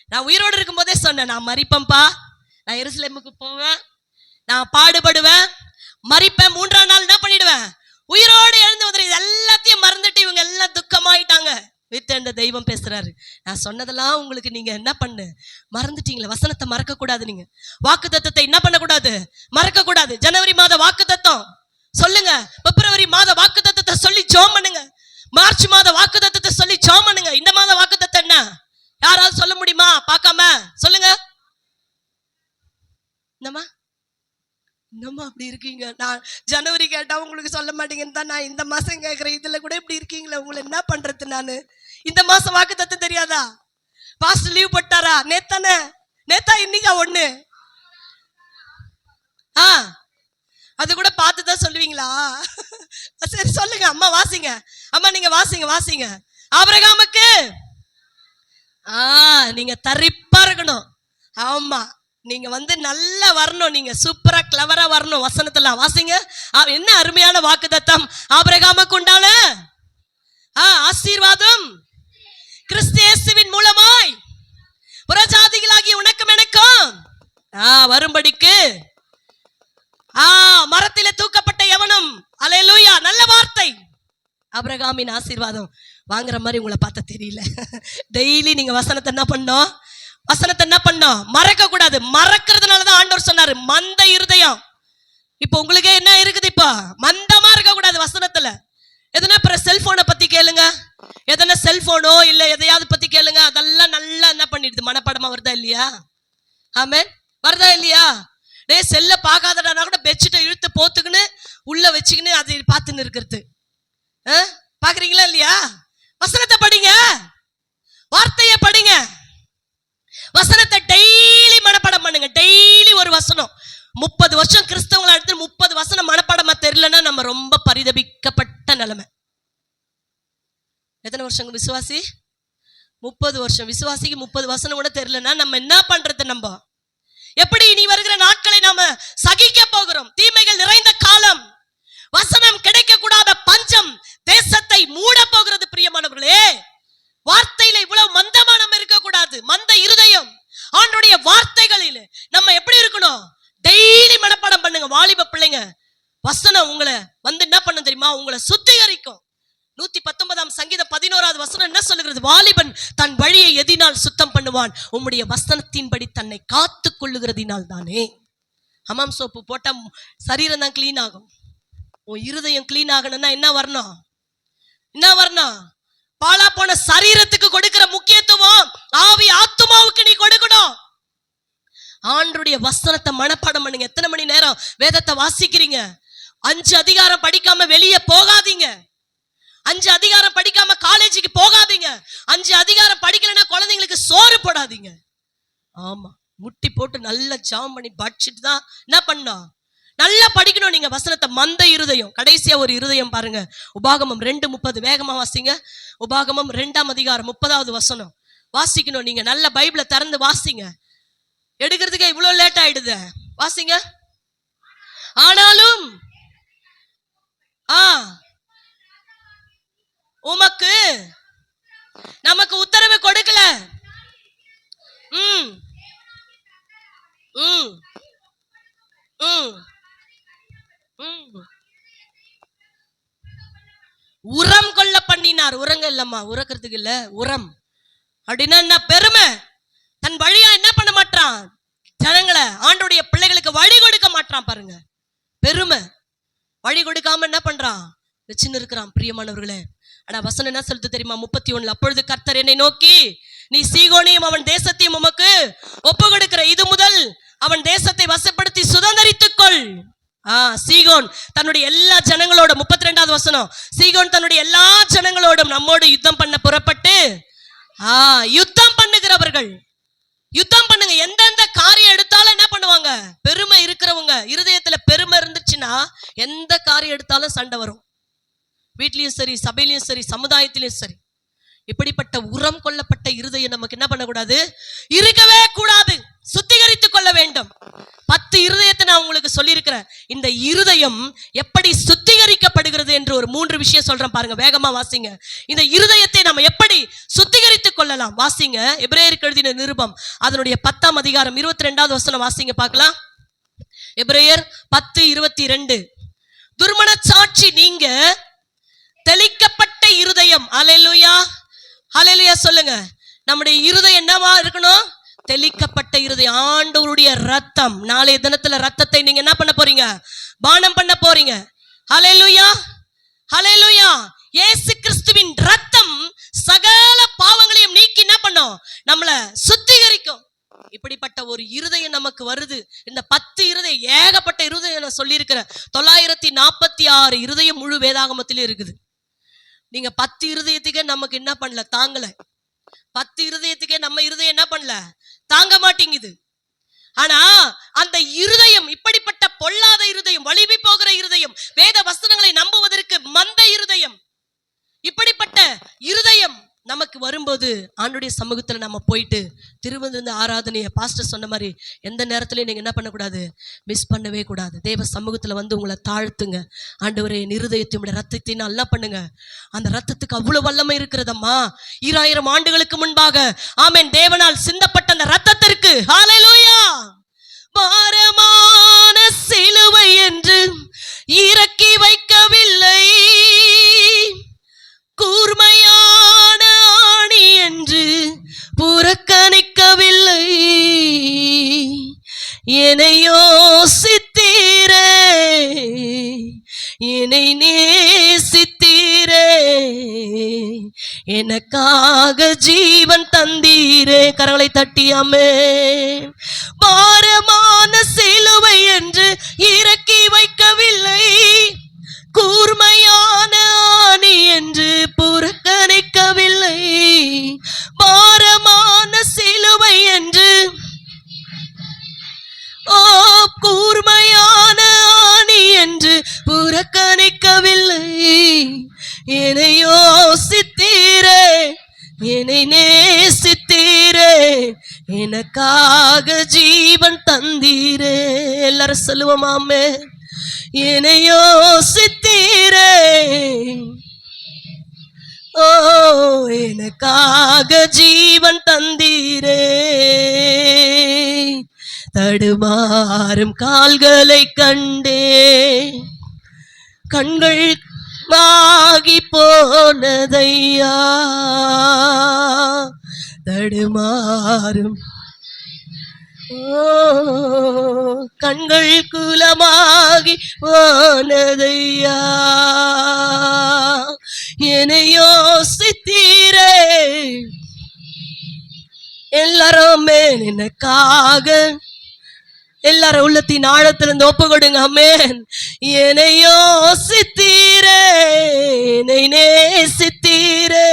Speaker 1: நான் உயிரோடு இருக்கும் போதே சொன்னேன், நான் மரிப்பேன்பா, நான் எருசலேமுக்கு போவேன், நான் பாடுபடுவேன், மரிப்பேன், 3ஆம் நாள் என்ன பண்ணிடுவேன்? உயிரோடு எழுந்து வந்துடுறேன். எல்லாத்தையும் மறந்துட்டு இவங்க எல்லாம் துக்கமாயிட்டாங்க. உயிர்த்தெழுந்த தெய்வம் பேசுறாரு, நான் சொன்னதெல்லாம் உங்களுக்கு நீங்க என்ன பண்ணு மறந்துட்டீங்களே. வசனத்தை மறக்க கூடாது. நீங்க வாக்குத்தத்தத்தை என்ன பண்ணக்கூடாது? மறக்க கூடாது. ஜனவரி மாத வாக்குத்தத்தம் சொல்லுங்க, பிப்ரவரி மாத வாக்குத்தத்தத்தை சொல்லி ஜெபம் பண்ணுங்க, மார்ச் மாத வாக்குத்தத்தத்தை சொல்லி ஜெபம் பண்ணுங்க. இந்த மாத வாக்குத்தத்தம் என்ன? யாராவது சொல்ல முடியுமா? பார்க்காம சொல்லுங்க. என்னம்மா அப்படி இருக்கீங்க? நான் ஜனவரி கேட்டா உங்களுக்கு சொல்ல மாட்டீங்கன்னு தான் நான் இந்த மாசம் கேட்கிறேன். இதுல கூட இப்படி இருக்கீங்களா? உங்களை என்ன பண்றது? நானு இந்த மாசம் வாக்குத்தத்தம் தெரியாதா? பாஸ்ட் லீவ் போட்டாரா? நேத்தா இன்னைக்கா ஒண்ணு? அது கூட பார்த்துதான் சொல்லுவீங்களா? சரி சொல்லுங்க. அம்மா வாசிங்க. அம்மா நீங்க வாசிங்க. ஆபிரகாமுக்கு நீங்க தரிப்பா இருக்கணும். ஆமா, நீங்க நல்லா வரணும், நீங்க சூப்பரா கிளவரா வரணும். வசனத்தெல்லாம் வாசிங்க. என்ன அருமையான வாக்குத்தத்தம்! ஆபிரகாமுக்கு உண்டான ஆசீர்வாதம் கிறிஸ்து இயேசுவின் மூலமாய் புறஜாதிகளாகிய உனக்கும் எனக்கும் வரும்படிக்கு மரத்திலே தூக்கப்பட்ட எவனும். அல்லேலூயா! நல்ல வார்த்தை. ஆபிரகாமின் ஆசீர்வாதம் வாங்குற மாதிரி உங்களை பார்த்தா தெரியல. டெய்லி நீங்க வசனத்தை என்ன பண்ணோம்? மறக்க கூடாது. மறக்கிறதுனாலதான் ஆண்டவர் சொன்னாரு மந்த இருதயம். இப்ப உங்களுக்கு என்ன இருக்குது? இப்ப மந்தமா இருக்க கூடாது வசனத்துல. எதனா செல்போனை பத்தி கேளுங்க, எதனா செல்போனோ இல்ல எதையாவது பத்தி கேளுங்க, அதெல்லாம் நல்லா என்ன பண்ணிடுது, மனப்பாடமா வருதா இல்லையா? ஆமென், வருதா இல்லையா? செல்ல பார்க்காதடா கூட பெட்ஷீட்டை இழுத்து போத்துக்குன்னு உள்ள வச்சுக்கின்னு அதை பார்த்துன்னு இருக்கிறது. பாக்குறீங்களா இல்லையா? வசனத்தை படிங்க, வார்த்தையை படிங்க, வசனத்தை டெய்லி மனப்பாடம் பண்ணுங்க. டெய்லி ஒரு வசனம். 30 வருஷம் கிறிஸ்தவங்களை எடுத்து 30 வசனம் மனப்பாடமா தெரியலன்னா நம்ம ரொம்ப பரிதபிக்கப்பட்ட நிலைமை. எத்தனை வருஷம் விசுவாசி? 30 வருஷம் விசுவாசிக்கு 30 வசனம் கூட தெரியலன்னா நம்ம என்ன பண்றது? நம்ம எப்படி இனி வருகிற நாட்களை நாம சகிக்க போகிறோம்? தீமைகள் நிறைந்த காலம், வசனம் கிடைக்க கூடாத பஞ்சம் தேசத்தை மூட போகிறது. பிரியமானவர்களே, வார்த்தையில இவ்வளவு மந்தமா நம்ம இருக்க கூடாது. மந்த இருதயம். ஆண்டவருடைய வார்த்தைகளில் நம்ம எப்படி இருக்கணும்? டெய்லி மனப்பாடம் பண்ணுங்க. வாலிப பிள்ளைங்க, வசனம் உங்களை என்ன பண்ண தெரியுமா? உங்களை சுத்திகரிக்கும். 119 சங்கீதம் 11வது வசனம் என்ன சொல்லுகிறது? வாலிபன் தன் வழியை எதினால் சுத்தம் பண்ணுவான், உம்முடைய வசனத்தின்படி தன்னை காத்து கொள்ளுகிறதினால் தானே. ஹமாம் சோப்பு போட்டா சரீரம் தான் கிளீன் ஆகும். உன் இருதயம் கிளீன் ஆகணும்னா என்ன வரணும்? பாலா போன சரீரத்துக்கு கொடுக்கிற முக்கியத்துவம் ஆவி ஆத்துமாவுக்கு நீ கொடுக்கணும். ஆண்டவருடைய வசனத்தை மனப்பாடம் பண்ணுங்க. எத்தனை மணி நேரம் வேதத்தை வாசிக்கிறீங்க? 5 அதிகாரம் படிக்காம வெளியே போகாதீங்க. 5 அதிகாரம் படிக்காம காலேஜுக்கு போகாதீங்க. 5 அதிகாரம் படிக்கலன்னா குழந்தைங்களுக்கு சோறு போடாதீங்க. ஆமா, முட்டி போட்டு நல்லா ஜாம் பண்ணி படிச்சுட்டு தான் என்ன பண்ணோம்? நல்லா படிக்கணும் நீங்க வசனத்தை. மந்த இருதயம். கடைசியா ஒரு இருதயம் பாருங்க. உபாகமம் 2:30 வேகமா வாசிங்க. உபாகமம் 2ஆம் அதிகாரம் 30வது வசனம் வாசிக்கணும். நீங்க நல்ல பைபிளை திறந்து வாசிங்க. எடுக்கிறதுக்கு இவ்வளவு லேட் ஆயிடுது. வாசிங்க. ஆனாலும் உமக்கு நமக்கு உத்தரவு கொடுக்கல. உரம் கொள்ள பண்ணினார். உரங்க இல்லம்மா, உறக்கிறதுக்கு இல்ல, உரம் அப்படின்னா என்ன? பெருமை. தன் வழியா என்ன பண்ண மாட்டான்? ஜனங்களை, ஆண்டவருடைய பிள்ளைகளுக்கு வழி கொடுக்க மாட்டான். பாருங்க, பெருமை. வழி கொடுக்காம என்ன பண்றான்? வச்சுன்னு இருக்கிறான். பிரியமானவர்களே, ஆனா வசனம் என்ன சொல்லுது தெரியுமா? 31 அப்பொழுது கர்த்தர் என்னை நோக்கி, நீ சீகோனையும் அவன் தேசத்தையும் உமக்கு ஒப்பு கொடுக்கிற இது முதல் அவன் தேசத்தை வசப்படுத்தி சுதந்தரித்துக் கொள். சீகோன் தன்னுடைய எல்லா ஜனங்களோட 32வது வசனம், சீகோன் தன்னுடைய எல்லா ஜனங்களோடும் நம்மோடு யுத்தம் பண்ண புறப்பட்டு யுத்தம் பண்ணுகிறவர்கள். யுத்தம் பண்ணுங்க. எந்தெந்த காரியம் எடுத்தாலும் என்ன பண்ணுவாங்க? பெருமை இருக்கிறவங்க இருதயத்துல பெருமை இருந்துச்சுன்னா எந்த காரியம் எடுத்தாலும் சண்டை வரும். வீட்லயும் சரி, சபையிலயும் சரி, சமுதாயத்திலயும் சரி. இப்படிப்பட்ட உரம் கொள்ளப்பட்ட இருதயம் நமக்கு என்ன பண்ணக்கூடாது? இருக்கவே கூடாது. சுத்திகரித்துக் கொள்ள வேண்டும். 10 இருதயத்தை நான் உங்களுக்கு சொல்லியிருக்கிறேன். இந்த இருதயம் எப்படி சுத்திகரிக்கப்படுகிறது என்று ஒரு 3 விஷயம் சொல்றேன் பாருங்க. வேகமா வாசிங்க. இந்த இருதயத்தை நம்ம எப்படி சுத்திகரித்துக் கொள்ளலாம்? வாசிங்க. எபிரேயருக்கு எழுதின நிருபம் அதனுடைய 10ஆம் அதிகாரம் 22வது வசனம் வாசிங்க பார்க்கலாம். எபிரேயர் 10:22. துர்மன சாட்சி நீங்க தெளிக்கப்பட்ட இருதயம். அல்லேலூயா, அல்லேலூயா சொல்லுங்க. நம்முடைய இருதயம் என்னவா இருக்கணும்? தெளிக்கப்பட்ட இருதயம். ஆண்டவருடைய ரத்தம். நாளைய தினத்துல ரத்தத்தை நீங்க என்ன பண்ண போறீங்க? பானம் பண்ண போறீங்க. ஹல்லேலூயா, ஹல்லேலூயா. இயேசு கிறிஸ்துவின் ரத்தம் சகல பாவங்களையும் நீக்கி என்ன பண்ணும்? நம்மள சுத்திகரிக்கும். இப்படிப்பட்ட ஒரு இருதயம் நமக்கு வருது. இந்த 10 இருதயம், ஏகப்பட்ட இருதயம் நான் சொல்லியிருக்கிறேன். 946 இருதயம் முழு வேதாகமத்திலே இருக்குது. நீங்க 10 இருதயத்துக்கே நமக்கு என்ன பண்ணல? தாங்கல. 10 இருதயத்துக்கே நம்ம இருதயம் என்ன பண்ணல? தாங்க மாட்டேங்குது. ஆனா அந்த இருதயம், இப்படிப்பட்ட பொல்லாத இருதயம், வலிவி போகிற இருதயம், வேத வசனங்களை நம்புவதற்கு மந்த இருதயம், இப்படிப்பட்ட இருதயம் நமக்கு வரும்போது ஆண்டுடைய சமூகத்துல நம்ம போயிட்டு திருவிருந்து ஆராதனையை பாஸ்டர் சொன்ன மாதிரி எந்த நேரத்துலையும் நீங்க என்ன பண்ணக்கூடாது, மிஸ் பண்ணவே கூடாது. தேவ சமூகத்துல வந்து உங்களை தாழ்த்துங்க. ஆண்டவரே என் இருதயத்தினுடைய ரத்தத்தை நல்லா பண்ணுங்க. அந்த ரத்தத்துக்கு அவ்வளவு வல்லமை இருக்கிறதம்மா. 2000 ஆண்டுகளுக்கு முன்பாக ஆமென் தேவனால் சிந்தப்பட்ட அந்த ரத்தத்திற்கு ஹல்லேலூயா. பாரமான சிலுவை என்று இறக்கி வைக்கவில்லை, கூர்மையான ஆணி என்று புறக்கணிக்கவில்லை. என்னை யோசித்தீரே, என்னை நேசித்தீரே, எனக்காக ஜீவன் தந்தீரே. கரங்களை தட்டியாமே. பாரமான சிலுவை என்று இறக்கி வைக்கவில்லை, கூர்மையான ஆணி என்று புறக்கணிக்கவில்லை. பாரமான சிலுவை என்று கூர்மையான ஆணி என்று புறக்கணிக்கவில்லை. என்னை யோசித்தீரே, என்னை நேசித்தீரே, எனக்காக ஜீவன் தந்தீரே. எல்லாரும் சொல்லுவோமாமே. என்னை யோசித்தீரே, ஓ எனக்காக ஜீவன் தந்தீரே. தடுமாறும் கால்களை கண்டே கண்கள் ஆகி போனதையா. தடுமாறும் கண்கள் குலமாகி போனதையா. என்னை யோசித்தீரே. எல்லாருமே எனக்காக, எல்லாரும் உள்ளத்தின் ஆழத்திலிருந்து ஒப்பு கொடுங்க. ஆமென். என்னை யோசித்தீரே, என்னை நேசித்தீரே,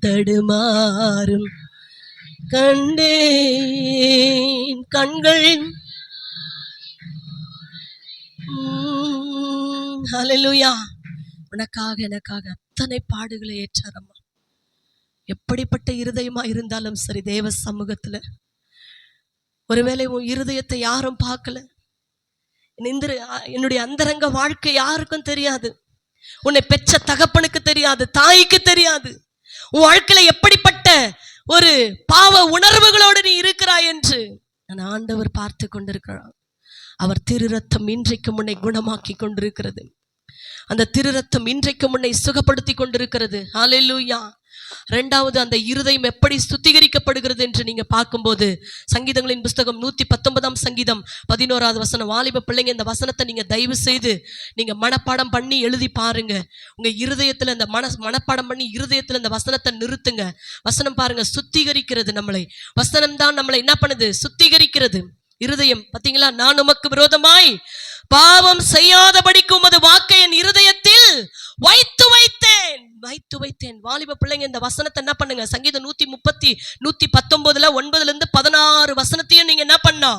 Speaker 1: தடுமாறும் கண்டேன் கண்கள். ஹல்லேலூயா. உனக்காக எனக்காக அத்தனை பாடுகளை ஏற்றாரம்மா. எப்படிப்பட்ட இருதயமா இருந்தாலும் சரி, தேவ சமூகத்துல ஒருவேளை உன் இருதயத்தை யாரும் பார்க்கல, என்னுடைய அந்தரங்க வாழ்க்கை யாருக்கும் தெரியாது, உன்னை பெற்ற தகப்பனுக்கு தெரியாது, தாய்க்கு தெரியாது, உன் வாழ்க்கையில எப்படிப்பட்ட ஒரு பாவ உணர்வுகளோடு நீ இருக்கிறாய் என்று நான் ஆண்டவர் பார்த்து கொண்டிருக்கிறார். அவர் திரு ரத்தம் இன்றைக்கு முன்னை குணமாக்கி கொண்டிருக்கிறது. அந்த திரு ரத்தம் இன்றைக்கு முன்னை சுகப்படுத்தி கொண்டிருக்கிறது. ஹல்லேலூயா. இரண்டாவது, அந்த இருதயம் எப்படி சுத்திகரிக்கப்படுகிறது என்று நீங்க பார்க்கும்போது சங்கீதங்களின் புஸ்தகம் 119 சங்கீதம் 11வது வசனம். வாலிப பிள்ளைங்க, இந்த வசனத்தை நீங்க தயவு செய்து நீங்க மனப்பாடம் பண்ணி எழுதி பாருங்க. உங்க இருதயத்துல இந்த மனப்பாடம் பண்ணி இருதயத்துல இந்த வசனத்தை நிறுத்துங்க. வசனம் பாருங்க, சுத்திகரிக்கிறது நம்மளை. வசனம் தான் நம்மளை என்ன பண்ணுது? சுத்திகரிக்கிறது. இருதயம் பாத்தீங்களா? நான் உமக்கு விரோதமாய் பாவம் செய்யாதபடிக்கு உமது வாக்கை என் இருதயத்தில் வைத்து வைத்தேன். வாலிப பிள்ளைங்க, இந்த வசனத்தை என்ன பண்ணுங்க? சங்கீதம் 119 9 16 வசனத்தையும் நீங்க என்ன பண்ணா?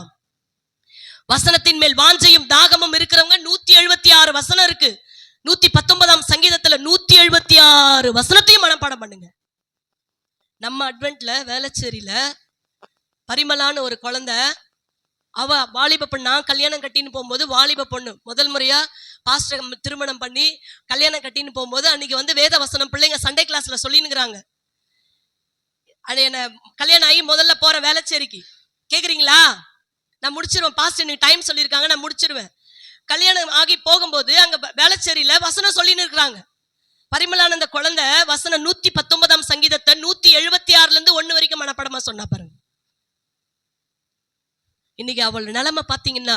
Speaker 1: வசனத்தின் மேல் வாஞ்சையும் தாகமும் இருக்கிறவங்க 176 வசனம் இருக்கு. 119 சங்கீதத்துல 176 வசனத்தையும் மனப்பாடம் பண்ணுங்க. நம்ம அட்வென்ட்ல வேளச்சேரியில பரிமளான்னு ஒரு குழந்தை, அவ வாலிப பொண்ணா கல்யாணம் கட்டின்னு போகும்போது, வாலிப பொண்ணு முதல் முறையா பாஸ்டர் திருமணம் பண்ணி கல்யாணம் கட்டின்னு போகும்போது அன்னைக்கு வந்து வேத வசனம் பிள்ளைங்க சண்டே கிளாஸ்ல சொல்லினுங்கிறாங்க. அது என்ன கல்யாணம் ஆகி முதல்ல போற வேளச்சேரிக்கு கேக்குறீங்களா? நான் முடிச்சிருவேன், பாஸ்டர் நீ டைம் சொல்லியிருக்காங்க, நான் முடிச்சிருவேன். கல்யாணம் ஆகி போகும்போது அங்க வேளச்சேரியில வசனம் சொல்லின்னு இருக்கிறாங்க. பரிமளான அந்த குழந்தை வசனம் 119 சங்கீதத்தை 176 1 வரைக்கும் மனப்படமா சொன்னா பாருங்க. இன்னைக்கு அவள் நிலைமை பாத்தீங்கன்னா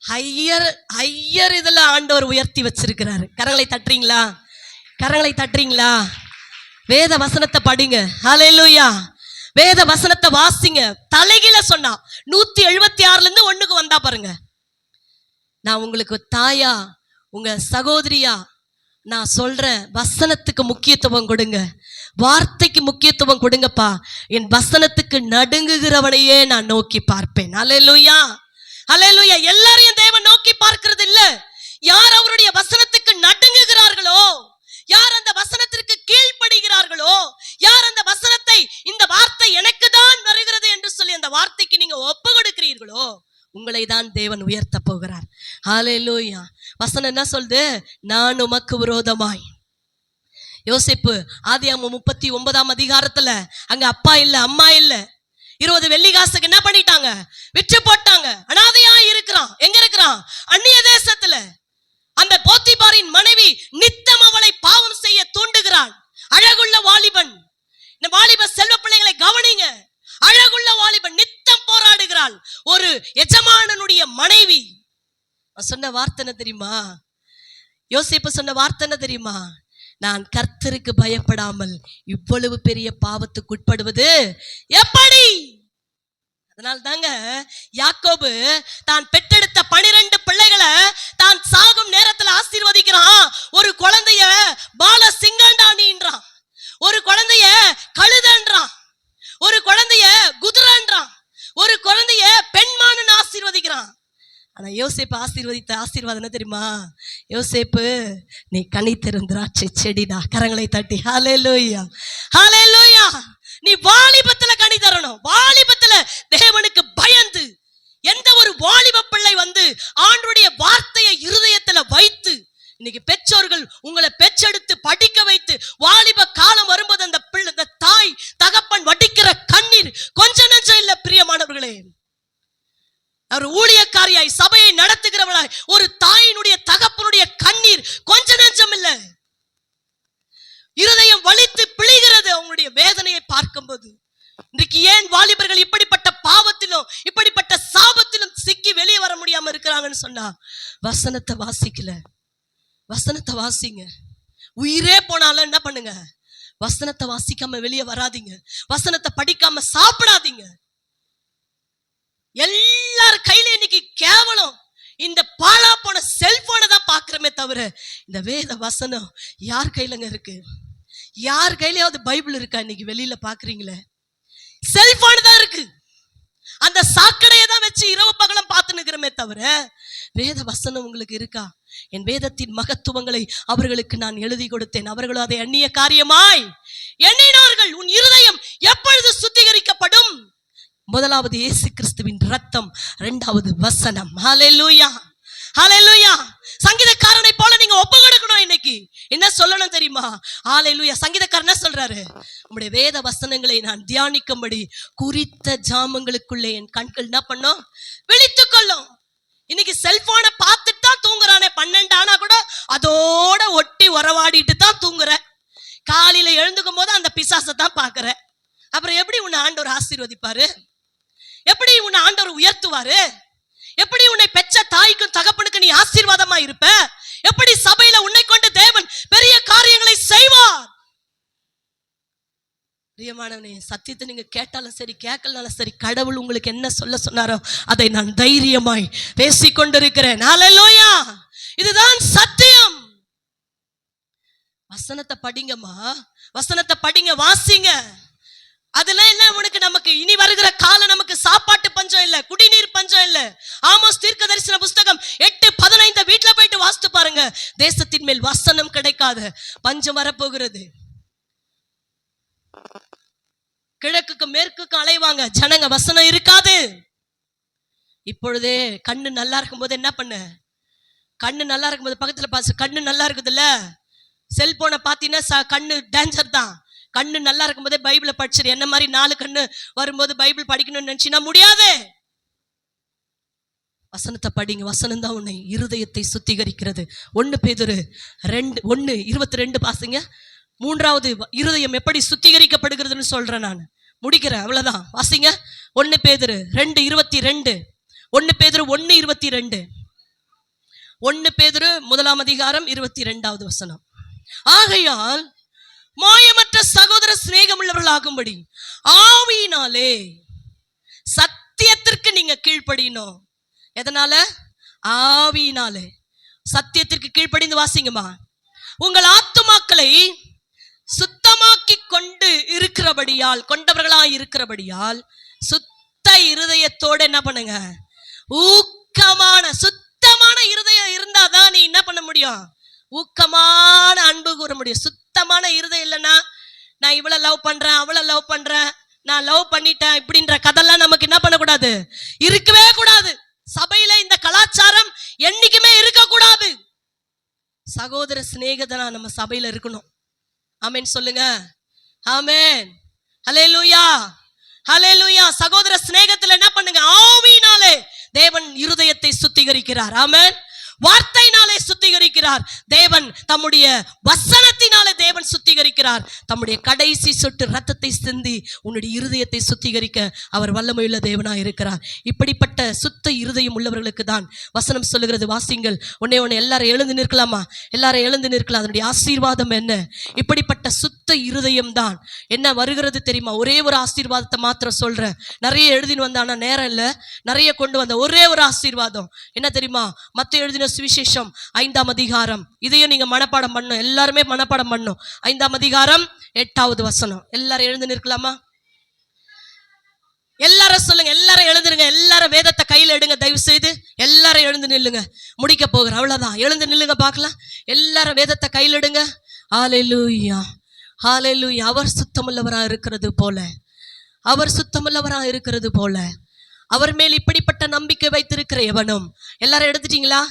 Speaker 1: ஹையர் இதுல ஆண்டவர் உயர்த்தி வச்சிருக்கிறாரு. கரங்களை தட்டுறீங்களா? கரங்களை தட்டுறீங்களா? வேத வசனத்தை படிங்க. ஹல்லேலூயா. வேத வசனத்தை வாசிங்க. தலைகீழ சொன்னா 176 1க்கு வந்தா பாருங்க. நான் உங்களுக்கு தாயா, உங்க சகோதரியா நான் சொல்றேன், வசனத்துக்கு முக்கியத்துவம் கொடுங்க, வார்த்தைக்கு முக்கியத்துவம் கொடுங்கப்பா. என் வசனத்துக்கு நடுங்குகிறவனையே நான் நோக்கி பார்ப்பேன். ஹல்லேலூயா. ஹல்லேலூயா. எல்லாரையும் தேவன் நோக்கி பார்க்கிறது இல்ல, யார் அவருடைய வசனத்துக்கு நடுங்குகிறார்களோ, யார் அந்த வசனத்திற்கு கீழ்ப்படுகிறார்களோ, யார் அந்த வசனத்தை இந்த வார்த்தை எனக்கு தான் வருகிறது என்று சொல்லி அந்த வார்த்தைக்கு நீங்க ஒப்பு கொடுக்கிறீர்களோ, உங்களை தான் தேவன் உயர்த்த போகிறார். ஹல்லேலூயா. வசனம் என்ன சொல்லுது? நான் உமக்கு விரோதமாய். யோசேப்பு ஆதியாகமம் 39 அதிகாரத்துல அங்க அப்பா இல்ல, அம்மா இல்ல, 20 வெள்ளி காசுக்கு என்ன பண்ணிட்டாங்க? விற்று போட்டாங்க. அனாதையா இருக்கிறான். எங்க இருக்கிறான்? அந்நிய தேசத்துல. அந்த போத்திபாரின் மனைவி நித்தம் அவளை பாவம் செய்ய தூண்டுகிறாள். அழகுள்ள வாலிபன், இந்த வாலிப செல்வ பிள்ளைகளை கவனிங்க, அழகுள்ள வாலிபன் நித்தம் போராடுகிறாள். ஒரு எஜமானனுடைய மனைவி சொன்ன வார்த்தை என்ன தெரியுமா? யோசேப்பு சொன்ன வார்த்தை என்ன தெரியுமா? நான் கர்த்தருக்கு பயப்படாமல் இவ்வளவு பெரிய பாவத்துக்கு உட்படுவது எப்படி? அதனால தாங்க யாக்கோபு தான் பெற்றெடுத்த 12 பிள்ளைகளை தான் சாகும் நேரத்துல ஆசீர்வதிக்கிறான். ஒரு குழந்தைய பால சிங்கண்டானின்றான், ஒரு குழந்தைய கழுதன்றான், ஒரு குழந்தைய குதிரன்றான், ஒரு குழந்தைய பெண்மானு ஆசீர்வதிக்கிறான். ஆனா யோசேப்பு ஆசீர்வதித்த ஆசீர்வாதம் என்ன தெரியுமா? யோசேப்பு நீ கனி தரும் திராட்சை செடிடா. கரங்களை தட்டி ஹல்லேலூயா, ஹல்லேலூயா. நீ வாலிபத்துல கனி தரணும். வாலிபத்துல தேவனுக்கு பயந்து, எந்த ஒரு வாலிப பிள்ளை ஆண்டவருடைய வார்த்தையை இருதயத்துல வைத்து, இன்னைக்கு பெற்றோர்கள் உங்களை பெற்றெடுத்து படிக்க வைத்து வாலிப காலம் வரும்போது அந்த பிள்ளை, அந்த தாய் தகப்பன் வடிக்கிற கண்ணீர் கொஞ்ச நெஞ்சம் இல்ல பிரியமானவர்களே. அவர் ஊழியக்காரியாய் சபையை நடத்துகிறவளாய் ஒரு தாயினுடைய தகப்பனுடைய கண்ணீர் கொஞ்ச நெஞ்சம் இல்ல. இருதயம் வலித்து பிழிகிறது அவங்களுடைய வேதனையை பார்க்கும்போது. இன்றைக்கு ஏன் வாலிபர்கள் இப்படிப்பட்ட பாவத்திலும் இப்படிப்பட்ட சாபத்திலும் சிக்கி வெளியே வர முடியாம இருக்கிறாங்கன்னு சொன்னா, வசனத்தை வாசிக்கல. வசனத்தை வாசிங்க. உயிரே போனாலும் என்ன பண்ணுங்க? வசனத்தை வாசிக்காம வெளியே வராதீங்க. வசனத்தை படிக்காம சாப்பிடாதீங்க. எல்லார் கையில இன்னைக்கு கேவலம் இந்த பாழா போன செல்போனை தான் பாக்குறமே தவிர இந்த வேத வசனம் யார் கையிலங்க இருக்கு? யார் கையிலயாவது பைபிள் இருக்கா? இன்னைக்கு வெளியில பாக்குறீங்களே, செல்போன் தான் இருக்கு. அந்த சாக்கடையை தான் வச்சு இரவு பகலம் பார்த்து நிக்கிறமே தவிர வேத வசனம் உங்களுக்கு இருக்கா? என் வேதத்தின் மகத்துவங்களை அவர்களுக்கு நான் எழுதி கொடுத்தேன், அவர்களும் அதை அந்நிய காரியமாய் எண்ணினார்கள். உன் இருதயம் எப்பொழுது சுத்திகரிக்கப்படும்? முதலாவது இயேசு கிறிஸ்துவின் ரத்தம், இரண்டாவது வசனம். ஹல்லேலூயா, ஹல்லேலூயா. சங்கீதக்காரனை போல நீங்க ஒப்பு கொடுக்கணும். இன்னைக்கு என்ன சொல்லணும் தெரியுமா? ஹல்லேலூயா. சங்கீதக்காரன் என்ன சொல்றாரு? உம்முடைய வேத வசனங்களை நான் தியானிக்கும்படி குறித்த ஜாமங்களுக்குள்ளே என் கண்கள் என்ன பண்ணும்? விழித்துக் கொள்ளும். இன்னைக்கு செல்போனை பார்த்துட்டு தான் தூங்குறானே. 12 ஆனா கூட அதோட ஒட்டி உறவாடிட்டு தான் தூங்குற. காலையில எழுந்துக்கும் போது அந்த பிசாசை தான் பாக்குற. அப்புறம் எப்படி உன்னை ஆண்டவர் ஆசீர்வதிப்பாரு? எப்படி உன்னை ஆண்டவர் உயர்த்துவாரு? எப்படி உன்னை பெற்ற தாய்க்கும் தகப்பனுக்கு நீ ஆசீர்வாதமா இருப்ப? எப்படி சபையில உன்னை கொண்டு தேவன் பெரிய காரியங்களை செய்வார்? பிரியமானவனே, சத்தியத்தை நீங்க கேட்டாலும் சரி கேட்கலனாலும் சரி, கடவுள் உங்களுக்கு என்ன சொல்ல சொன்னாரோ அதை நான் தைரியமாய் பேசிக்கொண்டிருக்கிறேன். ஹல்லேலூயா. இதுதான் சத்தியம். வசனத்தை படிங்கம்மா, வசனத்தை படிங்க, வாசிங்க. அதெல்லாம் என்ன உனக்கு? நமக்கு இனி வருகிற காலம் நமக்கு சாப்பாட்டு பஞ்சம் இல்ல, குடிநீர் பஞ்சம் இல்ல. ஆமோஸ் தீர்க்கதரிசன புஸ்தகம் 8:15 வீட்டுல போயிட்டு வாசித்து பாருங்க. தேசத்தின் மேல் வசனம் கிடைக்காத பஞ்சம் வரப்போகிறது. கிழக்குக்கு மேற்குக்கு அலைவாங்க ஜனங்க, வசனம் இருக்காது. இப்பொழுதே கண்ணு நல்லா இருக்கும் போது என்ன பண்ண? கண்ணு நல்லா இருக்கும் போது பக்கத்துல பாசு, கண்ணு நல்லா இருக்குதுல்ல, செல்போனை பாத்தீங்கன்னா கண்ணு டேஞ்சர் தான். கண்ணு நல்லா இருக்கும் போதே பைபிளை படிச்சிரு. என்ன மாதிரி 4 கண்ணு வரும்போது பைபிள் படிக்கணும்னு நினைச்சினா முடியாது. வசனத்தை படிங்க. வசனம் தான் உன்னை இருதயத்தை சுத்திகரிக்கிறது. 1 பேதுரு 2:1-22 பாசுங்க. 3வது இருதயம் எப்படி சுத்திகரிக்கப்படுகிறதுன்னு சொல்றேன் நான், முடிக்கிறேன், அவ்வளவுதான். வாசிங்க. 1 பேதுரு 2:22. 1 பேதுரு 1:22. 1 பேதுரு 1ஆம் அதிகாரம் 22வது வசனம். ஆகையால் மாயமற்ற சகோதர சிநேகம் உள்ளவர்களாகும்படி ஆவியினாலே சத்தியத்திற்கு நீங்க கீழ்ப்படியணும். எதனால? ஆவியினாலே சத்தியத்திற்கு கீழ்ப்படிந்து வாசிங்கம்மா. உங்கள் ஆத்துமாக்களை சுத்தமாக்கி கொண்டு இருக்கிறபடியால், கொண்டவர்களாய் இருக்கிறபடியால் சுத்த இருதயத்தோட என்ன பண்ணுங்க? ஊக்கமான சுத்தமான சுத்தமான இருதயம் இருந்தாதான் நீ என்ன பண்ண முடியும்? ஊக்கமான அன்பு கூற முடியும். சுத்தமான இருதயம் இல்லைன்னா நான் இவளை லவ் பண்றேன், அவளை லவ் பண்றேன், நான் லவ் பண்ணிட்டேன் இப்படின்ற கதெல்லாம் நமக்கு என்ன பண்ணக்கூடாது, இருக்கவே கூடாது. சபையில இந்த கலாச்சாரம் என்னைக்குமே இருக்கக்கூடாது. சகோதர சிநேகிதனா நம்ம சபையில இருக்கணும். ஆமென் சொல்லுங்க. ஆமென். ஹல்லேலூயா, ஹல்லேலூயா. சகோதர சிநேகத்துல என்ன பண்ணுங்க, ஆவியினாலே தேவன் இருதயத்தை சுத்திகரிக்கிறார். ஆமென். வார்த்தையினாலே சுத்திகரிக்கிறார் தேவன். தம்முடைய வசனத்தினாலே தேவன் சுத்திகரிக்கிறார். தம்முடைய கடைசி சொட்டு ரத்தத்தை சிந்தி உன்னுடைய இருதயத்தை சுத்திகரிக்க அவர் வல்லமையுள்ள தேவனாய் இருக்கிறார். இப்படிப்பட்ட சுத்த இருதயம் உள்ளவர்களுக்கு தான் வசனம் சொல்லுகிறது. வாசிங்கள். ஒன்னே ஒன்று, எல்லாரும் எழுந்து நிற்கலாமா? எல்லாரும் எழுந்து நிற்கலாம். அதனுடைய ஆசீர்வாதம் என்ன? இப்படிப்பட்ட சுத்த இருதயம் தான் என்ன வருகிறது தெரியுமா? ஒரே ஒரு ஆசீர்வாதத்தை மாத்திரம் சொல்றேன். நிறைய எழுதின்னு வந்தானா நேரம் இல்லை, நிறைய கொண்டு வந்த ஒரே ஒரு ஆசீர்வாதம் என்ன தெரியுமா? மத்தேயு எழுதின சுவிசேஷம் 5ஆம் அதிகாரம். இதையும் நீங்க மனப்பாடம் பண்ணணும், எல்லாருமே மனப்பாடம் பண்ணணும். 5ஆம் அதிகாரம் 8வது வசனம். எல்லாரும் எழுந்து நிற்கலாமா? எல்லாரும் சொல்லுங்க. எல்லாரும் எழுந்துருங்க. எல்லாரும் வேதத்தை கையில எடுங்க. தயவு செய்து எல்லாரும் எழுந்து நில்லுங்க. முடிக்க போகிறேன், அவ்வளவுதான். எழுந்து நில்லுங்க பார்க்கலாம். எல்லாரும் வேதத்தை கையில் எடுங்க. ஹல்லேலூயா, ஹல்லேலூயா. அவர் சுத்தமுள்ளவரா இருக்கிறது போல, அவர் சுத்தமுள்ளவரா இருக்கிறது போல அவர் மேல் இப்படிப்பட்ட நம்பிக்கை வைத்திருக்கிற எவனும். எல்லாரும் எடுத்துட்டீங்களா?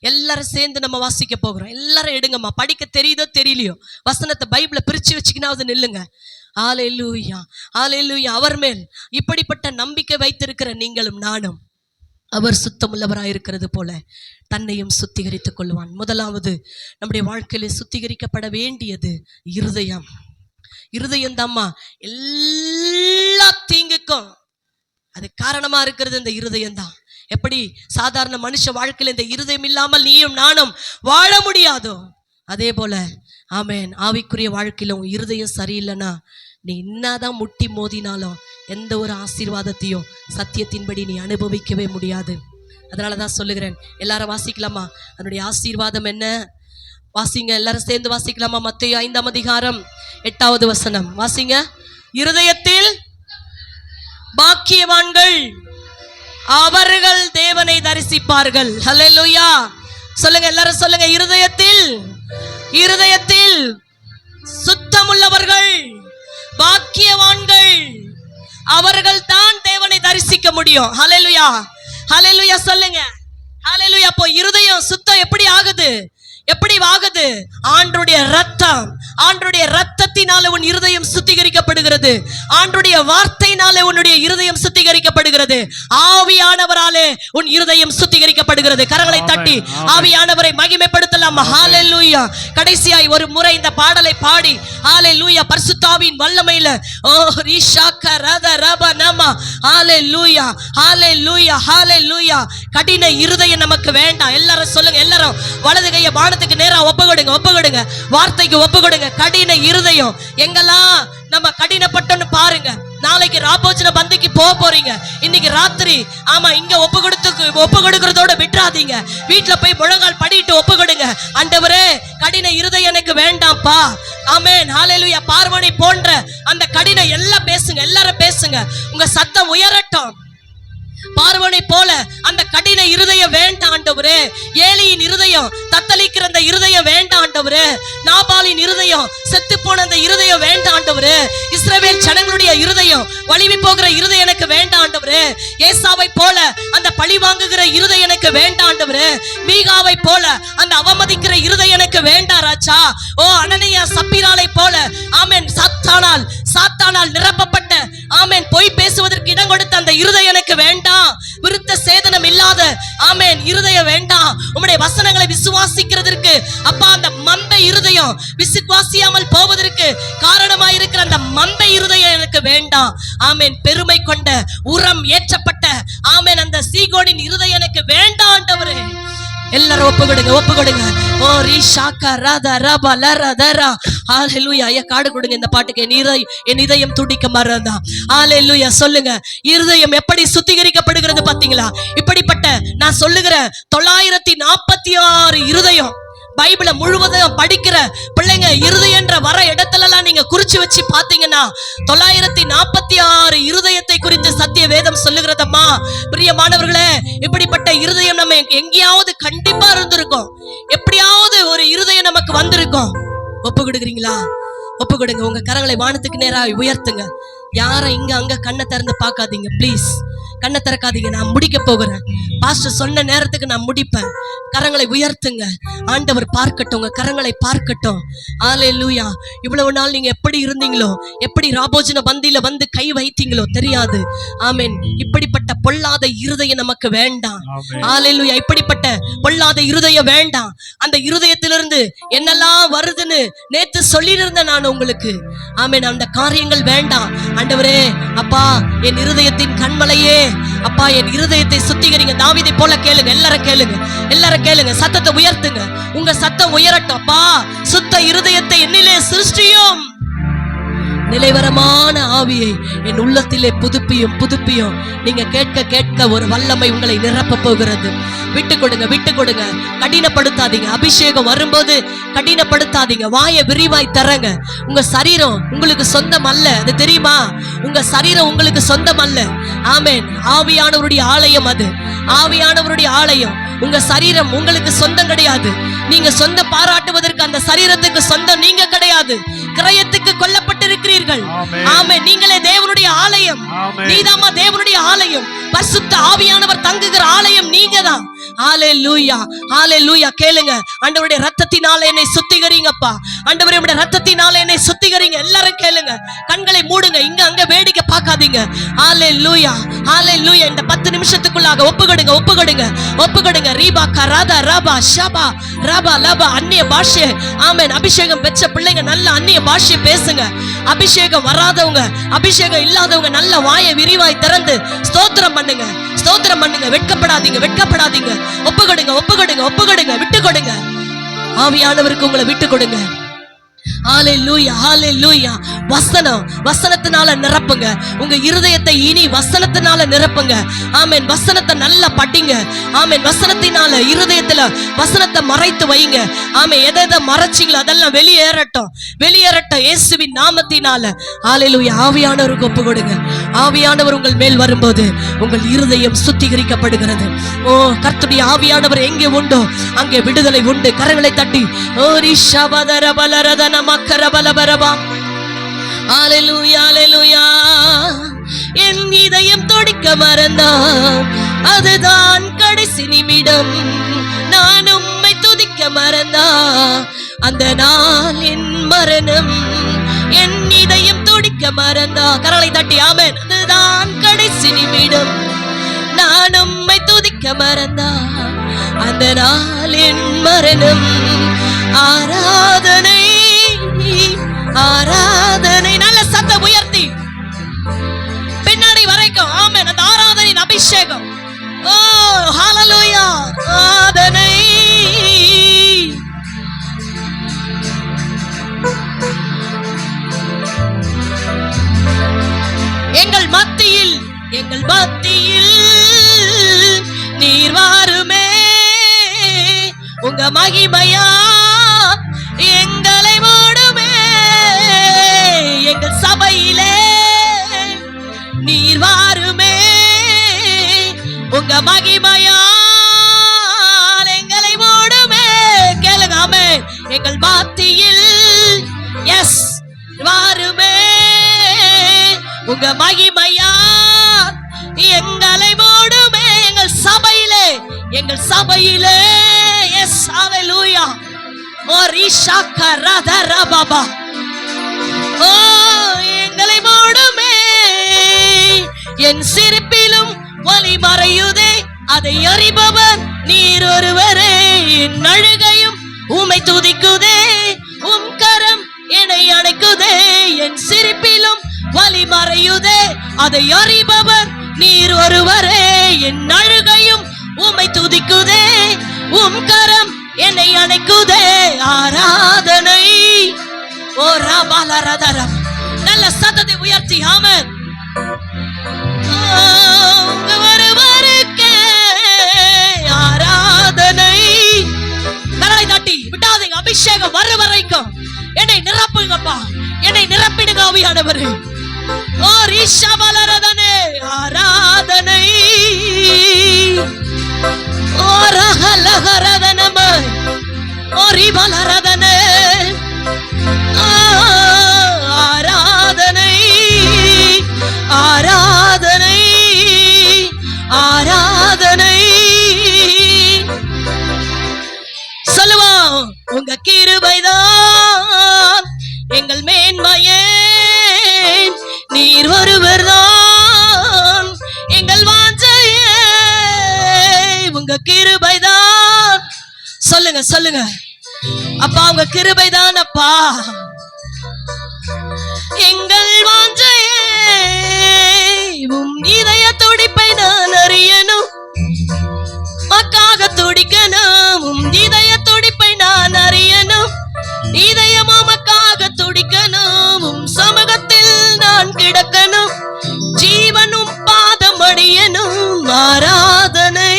Speaker 1: எல்லாரும் சேர்ந்து நம்ம வாசிக்க போகிறோம். எல்லாரும் எடுங்கம்மா. படிக்க தெரியுதோ தெரியலையோ வசனத்தை பைபிளை பிரிச்சு வச்சுக்கினாவது நில்லுங்க. ஹல்லேலூயா, ஹல்லேலூயா. அவர் மேல் இப்படிப்பட்ட நம்பிக்கை வைத்திருக்கிற நீங்களும் நானும் அவர் சுத்தமுள்ளவராய் இருக்கிறது போல தன்னையும் சுத்திகரித்துக் கொள்வான். முதலாவது நம்முடைய வாழ்க்கையில சுத்திகரிக்கப்பட வேண்டியது இருதயம். இருதயம் தாம்மா எல்லா தீங்குக்கும் அது காரணமா இருக்கிறது. இந்த இருதயம் தான். எப்படி சாதாரண மனுஷ வாழ்க்கையில இந்த இருதயம் இல்லாமல் நீயும் நானும் வாழ முடியாதோ அதே போல ஆமென் ஆவிக்குரிய வாழ்க்கையில உன் இருதயம் சரியில்லைன்னா நீ என்னதான் முட்டி மோதினாலும் எந்த ஒரு ஆசீர்வாதத்தையும் சத்தியத்தின்படி நீ அனுபவிக்கவே முடியாது. அதனாலதான் சொல்லுகிறேன். எல்லாரும் வாசிக்கலாமா? அதனுடைய ஆசீர்வாதம் என்ன? வாசிங்க. எல்லாரும் சேர்ந்து வாசிக்கலாமா? மத்தேயு 5ஆம் அதிகாரம் 8வது வசனம் வாசிங்க. இருதயத்தில் பாக்கியவான்கள் அவர்கள் தேவனை தரிசிப்பார்கள். ஹல்லேலூயா சொல்லுங்க. எல்லாரும் சொல்லுங்க. இருதயத்தில், இருதயத்தில் சுத்தமுள்ளவர்கள் பாக்கியவான்கள் அவர்கள் தான் தேவனை தரிசிக்க முடியும். ஹல்லேலூயா, ஹல்லேலூயா சொல்லுங்க. ஹல்லேலூயா. அப்போ இருதயம் சுத்தம் எப்படி ஆகுது? எப்படி ஆகுது? ஆண்டவருடைய ரத்தம், ஆண்டவருடைய ரத்தத்தினால உன் இருதயம் சுத்திகரிக்கப்படுகிறது. ஆண்டவருடைய வார்த்தையினாலே உன்னுடைய இருதயம் சுத்திகரிக்கப்படுகிறது. ஆவியானவராலே உன் இருதயம் சுத்திகரிக்கப்படுகிறது. கரங்களை தட்டி ஆவியானவரை மகிமைப்படுத்தலாம். ஹல்லேலூயா. கடைசியாய் ஒரு முறை இந்த பாடலை பாடி ஹல்லேலூயா பரிசுத்தாவின் வல்லமையில ஓ ரிஷாக்க ரத ரப நம ஹல்லேலூயா, ஹல்லேலூயா, ஹல்லேலூயா. கடின இருதயம் நமக்கு வேண்டாம். எல்லாரும் சொல்லுங்க. எல்லாரும் வலது கையை வானத்துக்கு நேரா ஒப்புக்கொடுங்க, ஒப்புக்கொடுங்க, வார்த்தைக்கு ஒப்புக்கொடுங்க. கடின இருதயம் எங்கெல்லாம் நம்ம கடினப்பட்டோன்னு பாருங்க. நாளைக்கு ராபோஜன பந்திக்கு போக போறீங்க. இன்னைக்கு ராத்திரி ஆமா இங்க ஒப்பு கொடுக்கறதோட விட்டுறாதீங்க. வீட்டுல போய் முழங்கால் படிட்டு ஒப்பு கொடுங்க. ஆண்டவரே கடின இருதயம் எனக்கு வேண்டாம்ப்பா. ஆமென் ஹல்லேலூயா. பார்வனை போன்ற அந்த கடின எல்லாம் பேசுங்க. எல்லாரும் பேசுங்க. உங்க சத்தம் உயரட்டும். பார்வனை போல அந்த கடின இருதயம் வேண்டாம் ஆண்டவரே. ஏலியின் இருதயம் தத்தளிக்கிற அந்த இருதயம் வேண்டாம் ஆண்டவரே. நாபாலின் இருதயம் செத்து போன அந்த இருதயம் வேண்டாம் ஆண்டவரே. இஸ்ரவேல் ஜனங்களுடைய இருதயம் வலிவி போகிற இருதயம் எனக்கு வேண்டாம் ஆண்டவரே. ஏசாவை போல அந்த பழி வாங்குகிற இருதயம் எனக்கு வேண்டாம் ஆண்டவரே. மீகாவை போல அந்த அவமதிக்கிற இருதயம் எனக்கு வேண்டாம் ராஜா. ஓ அனனியா சப்பீராலை போல ஆமென் சாத்தானால் நிரப்பப்பட்ட ஆமென் பொய் பேசுவதற்கு இடம் கொடுத்த அந்த இருதயம் எனக்கு வேண்டாம். விருத்த சேதனம் இல்லாத ஆமென் இருதயம் வேண்டாம். உம்முடைய வசனங்களை விசுவாசிக்கிறதற்கு அப்பா அந்த மந்த இருதயம் விசுவாசியாமல் போவதற்கு காரணமாக இருக்கிற அந்த மந்த இருதயம் எனக்கு வேண்டாம். ஆமென் பெருமை கொண்ட உரம் ஏற்றப்பட்ட ஆமென் அந்த சீகோனின் இருதயம் எனக்கு வேண்டாம் ஆண்டவரே. எல்லாரும் ஒப்புக்கொடுங்க, ஒப்புக்கொடுங்க. ஓ ரிஷாக்கா ரத ரப லரதரா ஹல்லேலூயா. ஐயா காடு கொடுங்க இந்த பாட்டுக்கு. என் இதயம் துடிக்க மறந்தா. ஹல்லேலூயா சொல்லுங்க. இருதயம் எப்படி சுத்திகரிக்கப்படுகிறது பாத்தீங்களா? இப்படிப்பட்ட நான் சொல்லுகிற 946 இருதயம் பைபிளை முழுவதும் படிக்கிற பிள்ளைங்க இருதயன்ற வர இடத்துல எல்லாம் நீங்க குறிச்சு வச்சு பாத்தீங்கன்னா 946 இருதயத்தை குறித்து சத்திய சத்திய வேதம் சொல்லுகிறதம்மா. பிரியமானவர்களே, இப்படிப்பட்ட இருதயம் நம்ம எங்கேயாவது கண்டிப்பா இருந்திருக்கோம். எப்படியாவது ஒரு இருதயம் நமக்கு வந்திருக்கும். ஒப்பு கொடுக்குறீங்களா? ஒப்பு கொடுங்க. உங்க கரங்களை வானத்துக்கு நேராக உயர்த்துங்க. யாரை இங்க அங்க கண்ணை திறந்து பார்க்காதீங்க. பிளீஸ் கண்ணை திறக்காதீங்க. நான் முடிக்க போகிறேன். பாஸ்டர் சொன்ன நேரத்துக்கு நான் முடிப்பேன். கரங்களை உயர்த்துங்க. ஆண்டவர் பார்க்கட்டும், உங்க கரங்களை பார்க்கட்டும். ஹல்லேலூயா. இவ்வளவு நாள் நீங்க எப்படி இருந்தீங்களோ, எப்படி ராபோஜன பந்தியில வந்து கை வைத்தீங்களோ தெரியாது. ஆமென். இப்படிப்பட்ட பொல்லாத இருதயம் நமக்கு வேண்டாம். ஹல்லேலூயா. இப்படிப்பட்ட பொல்லாத இருதயம் வேண்டாம். அந்த இருதயத்திலிருந்து என்னெல்லாம் வருதுன்னு நேத்து சொல்லியிருந்தேன் நான் உங்களுக்கு. ஆமென். அந்த காரியங்கள் வேண்டாம். ஆண்டவரே, அப்பா என் இருதயத்தின் கண்மலையே, அப்பா என் இருதயத்தை சுத்திகரிங்க. தாவீதை போல கேளுங்க. எல்லாரும் கேளுங்க, எல்லாரும் கேளுங்க. சத்தத்தை உயர்த்துங்க. உங்க சத்தம் உயரட்டும். அப்பா, சுத்த இருதயத்தை என்னிலே சிருஷ்டியும், நிலைவரமான ஆவியை என் உள்ளத்திலே புதுப்பியும் புதுப்பியும். நீங்க கேட்க கேட்க ஒரு வல்லமை உங்களை நிரப்ப போகிறது. விட்டு கொடுங்க, விட்டு கொடுங்க. கடினப்படுத்தாதீங்க. அபிஷேகம் வரும்போது கடினப்படுத்தாதீங்க. வாயை விரிவாய் தரங்க. உங்க சரீரம் உங்களுக்கு சொந்தம் அல்ல, அது தெரியுமா? உங்க சரீரம் உங்களுக்கு சொந்தம் அல்ல. ஆமென். ஆவியானவருடைய ஆலயம் அது. ஆவியானவருடைய ஆலயம். உங்க சரீரம் உங்களுக்கு சொந்தம் கிடையாது. நீங்க சொந்த பாராட்டுவதற்கு அந்த சரீரத்துக்கு சொந்தம் நீங்க கிடையாது. கிரயத்துக்கு கொல்லப்பட்டிருக்கிறீர்கள். ஆமென். நீங்களே தேவனுடைய ஆலயம். நீதாமா தேவனுடைய ஆலயம். பரிசுத்த ஆவியானவர் தங்குகிற ஆலயம் நீங்கதான். ஹல்லேலூயா, ஹல்லேலூயா. கேளுங்க. ஆண்டவருடைய இரத்தத்தினால என்னை சுத்திகரிங்கப்பா. ஆண்டவரே, உம்முடைய இரத்தத்தினால என்னை சுத்திகரிங்க. எல்லாரும் கேளுங்க. கண்களை மூடுங்க. இங்க அங்க வேடிக்கை பார்க்காதீங்க. ஹல்லேலூயா, ஹல்லேலூயா. இந்த 10 நிமிஷத்துக்குள்ளாக ஒப்புக்கொடுங்க, ஒப்புக்கொடுங்க, ஒப்புக்கொடுங்க. ரீபா கராதா ரபா ஷபா ரபா லபா. அந்நிய பாஷை. ஆமென். அபிஷேகம் பெற்ற பிள்ளைங்க நல்ல அந்நிய பாஷை பேசுங்க. அபிஷேகம் வராதவங்க, அபிஷேகம் இல்லாதவங்க நல்ல வாயை விரிவாய் திறந்து ஸ்தோத்திரம் பண்ணுங்க, ஸ்தோத்திரம் பண்ணுங்க. வெட்கப்படாதீங்க, வெட்கப்படாதீங்க. ஒப்புக்கொடுங்க, ஒப்புக்கொடுங்க, ஒப்புக்கொடுங்க. விட்டு கொடுங்க. ஆவியானவருக்கு உங்களை விட்டு கொடுங்க. ஹல்லேலூயா, ஹல்லேலூயா. வசனம், வசனத்தினால நிரப்புங்க. உங்க இருதயத்தை இனி வசனத்தினால நிரப்புங்க. ஆமென். வசனத்தை நல்லா படிங்க. ஆமென். வசனத்தினால இருதயத்துல வசனத்தை மறைத்து வைங்க. ஆமென். எதை மறைச்சிங்களோ அதெல்லாம் வெளியேறட்டும், வெளியேறட்டும் இயேசுவின் நாமத்தினால. ஹல்லேலூயா. ஆவியானவருக்கு ஒப்பு கொடுங்க. ஆவியானவர் உங்கள் மேல் வரும்போது உங்கள் இருதயம் சுத்திகரிக்கப்படுகிறது. ஓ, கர்த்தருடைய ஆவியானவர் எங்கே உண்டோ அங்கே விடுதலை உண்டு. கரங்களை தட்டி ஓரி ஷபதர பலரதன மக்கரபலபரபா. ஹல்லேலூயா, ஹல்லேலூயா. என் இதயம் துடிக்க மறந்தான், அதுதான் கடைசி நிமிடம். நான் உம்மை துதிக்க மறந்தா, அந்த நாள் என் மரணம். என் இதயம் துடிக்க மறந்தா. கரங்களை தட்டி ஆமென். அதுதான் கடைசி நிமிடம். நான் உம்மை துதிக்க மறந்தா, அந்த நாள் என் மரணம். ஆராதனை, ஆராதனை. நல்ல சத்தம் உயர்த்தி பின்னாடி வரைக்கும். ஆமென். அந்த ஆராதனையின் அபிஷேகம். ஓ, ஹல்லேலூயா. ஆராதனை. எங்கள் மத்தியில், எங்கள் மத்தியில் நீர் வாருமே. உங்க மகிமையா எங்களை மூடுமே. எங்கள் சபையிலே நீர் வாருமே. உங்க மகிமையா எங்களை மூடுமே. கேளுங்க. ஆமென். எங்கள் மத்தியில் எஸ் வாருமே. உங்க மகிமையா எங்களை மூடுமே. எங்கள் சபையிலே, எங்கள் சபையிலே எஸ். ஹல்லேலூயா. ஓ ரிஷா கரதர பாபா. ஓ, எங்களை மூடுமே. என் சிரிப்பிலும் ஒளி மறையுதே, அதை அறிபவர் நீர் ஒருவரே. என் அழுகையும் உம்மை துதிக்குதே, உம் கரம் என்னை அணைக்குதே. என் சிரிப்பிலும் ஒளி மறையுதே, அதை அறிபவர் நீர் ஒருவரே. என் அழுகையும் உம்மை துதிக்குதே, உம் கரம் என்னை அணைக்குதே. ஆராதனை. ஓ ரபாலரதரம். நல்ல சத்தத்தை உயர்த்தி ஆமென். ஒருவருக்கே ஆராதனை. கரங்களை தட்டி விடாதீங்க. அபிஷேகம் வர வரைக்கும் என்னை நிரப்புங்கப்பா. என்னை நிரப்பிடுங்க ஆவியானவரே. ஓ ரிஷபலரதனே. ஆரா சொல்லுங்க சொல்லுங்க. அப்பா உங்க கிருபைதான் அப்பா எங்கள் வாஞ்சையே, உம் இதய துடிப்பை நான் அறியணும், மக்காக துடிக்கணும், உம் இதய துடிப்பை நான் அறியணும், இதயம் உமக்காக துடிக்கணும், உம் சமூகத்தில் நான் கிடக்கணும், ஜீவனும் பாதம் அடியணும், ஆராதனை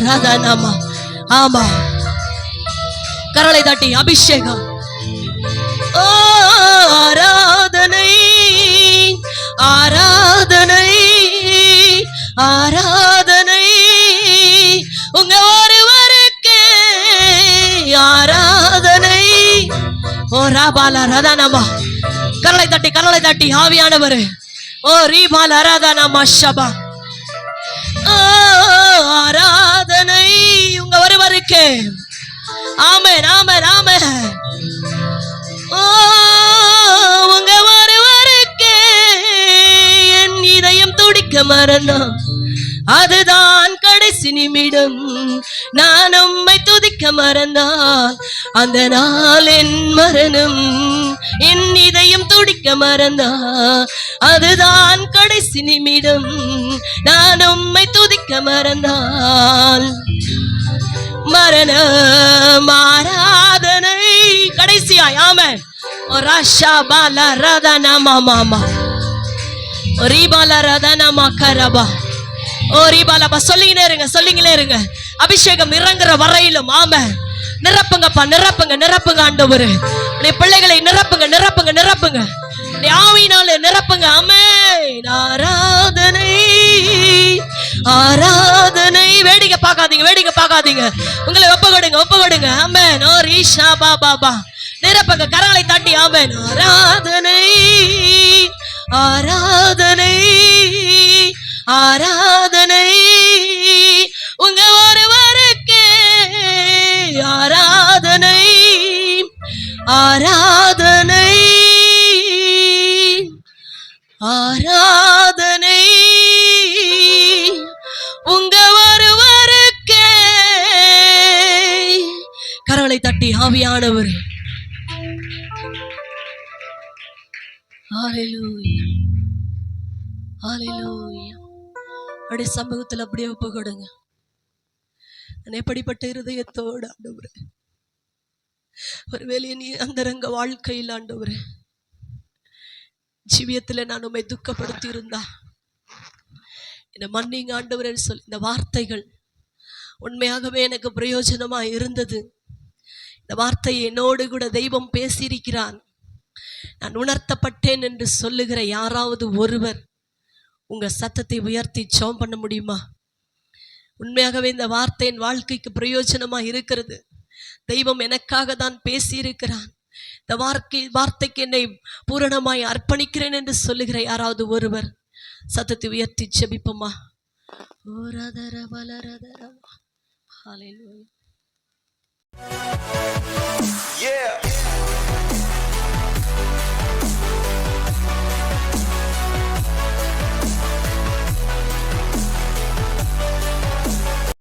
Speaker 1: ரதனமா. ஆமா, கரலை தட்டி அபிஷேகம். ஆராதனை ஆராதனை ஆராதனை உங்க ஒருவருக்கே ஆராதனை. ஓ ராபால ரதனமா. கரலை தட்டி ஆவியானவர். ஓ ரீபால ரதனமா ஷபா. ஆராதனை உங்க ஒருவருக்கே. ஆமென் ஆமென் ஆமென். உங்க ஒருவருக்கே என் இதயம் துடிக்க மரணம், அதுதான் கடைசி நிமிடம். நான் உம்மை துதிக்க மறந்தால் அந்த நாள் என் மரணம். என் இதயம் துடிக்க மறந்தால் அதுதான் கடைசி நிமிடம். நான் உம்மை துதிக்க மறந்தால் மரணம். ஆராதனை கடைசியாய். ஆமென். ராஷா பால ரதனா மாமா ரீபால ரதனா மக்கரபா. ஓ ரீபாலபா. சொல்லிங்களே இருங்க. அபிஷேகம் இறங்குற வரையிலும். ஆமென். நிரப்புங்கப்பா, நிரப்புங்க ஆண்டவரே. நீ பிள்ளைகளை நிரப்புங்க நீ ஆவியினாலே நிரப்புங்க. ஆமென். ஆராதனை ஆராதனை. வேடிக்கை பார்க்காதீங்க. உங்களை ஒப்புக்கொடுங்க. ஆமென். ஓ ரீஷா பாபா. நிரப்புங்க, கரங்களை தட்டி. ஆமென். ஆராதனை ஆராதனை ஆராதனை உங்க ஒருவருக்கே ஆராதனை ஆராதனை ஆராதனை உங்க ஒருவருக்கே. கரங்களை தட்டி ஆவியானவர். ஹல்லேலூயா ஹல்லேலூயா. அப்படி சமூகத்தில் அப்படியே ஒப்பு கொடுங்க. நான் எப்படிப்பட்ட இருதயத்தோடு ஆண்டவரே, ஒருவேளை நீ அந்தரங்க வாழ்க்கையில் ஆண்டவரே ஜீவியத்தில் நான் உம்மை துக்கப்படுத்தி இருந்தா என்னை மன்னிங்க ஆண்டவரே சொல்லி இந்த வார்த்தைகள் உண்மையாகவே எனக்கு பிரயோஜனமா இருந்தது. இந்த வார்த்தையை என்னோடு கூட தெய்வம் பேசியிருக்கிறான், நான் உணர்த்தப்பட்டேன் என்று சொல்லுகிற யாராவது ஒருவர் உங்க சத்தத்தை உயர்த்தி ஜெபம் பண்ண முடியுமா? உண்மையாகவே இந்த வார்த்தை என் வாழ்க்கைக்கு பிரயோஜனமா இருக்கிறது, தெய்வம் எனக்காக தான் பேசி இருக்கிறான், இந்த வார்த்தைக்கு என்னை பூரணமாய் அர்ப்பணிக்கிறேன் என்று சொல்லுகிற யாராவது ஒருவர் சத்தத்தை உயர்த்தி ஜெபிப்போமா? ஹல்லேலூயா.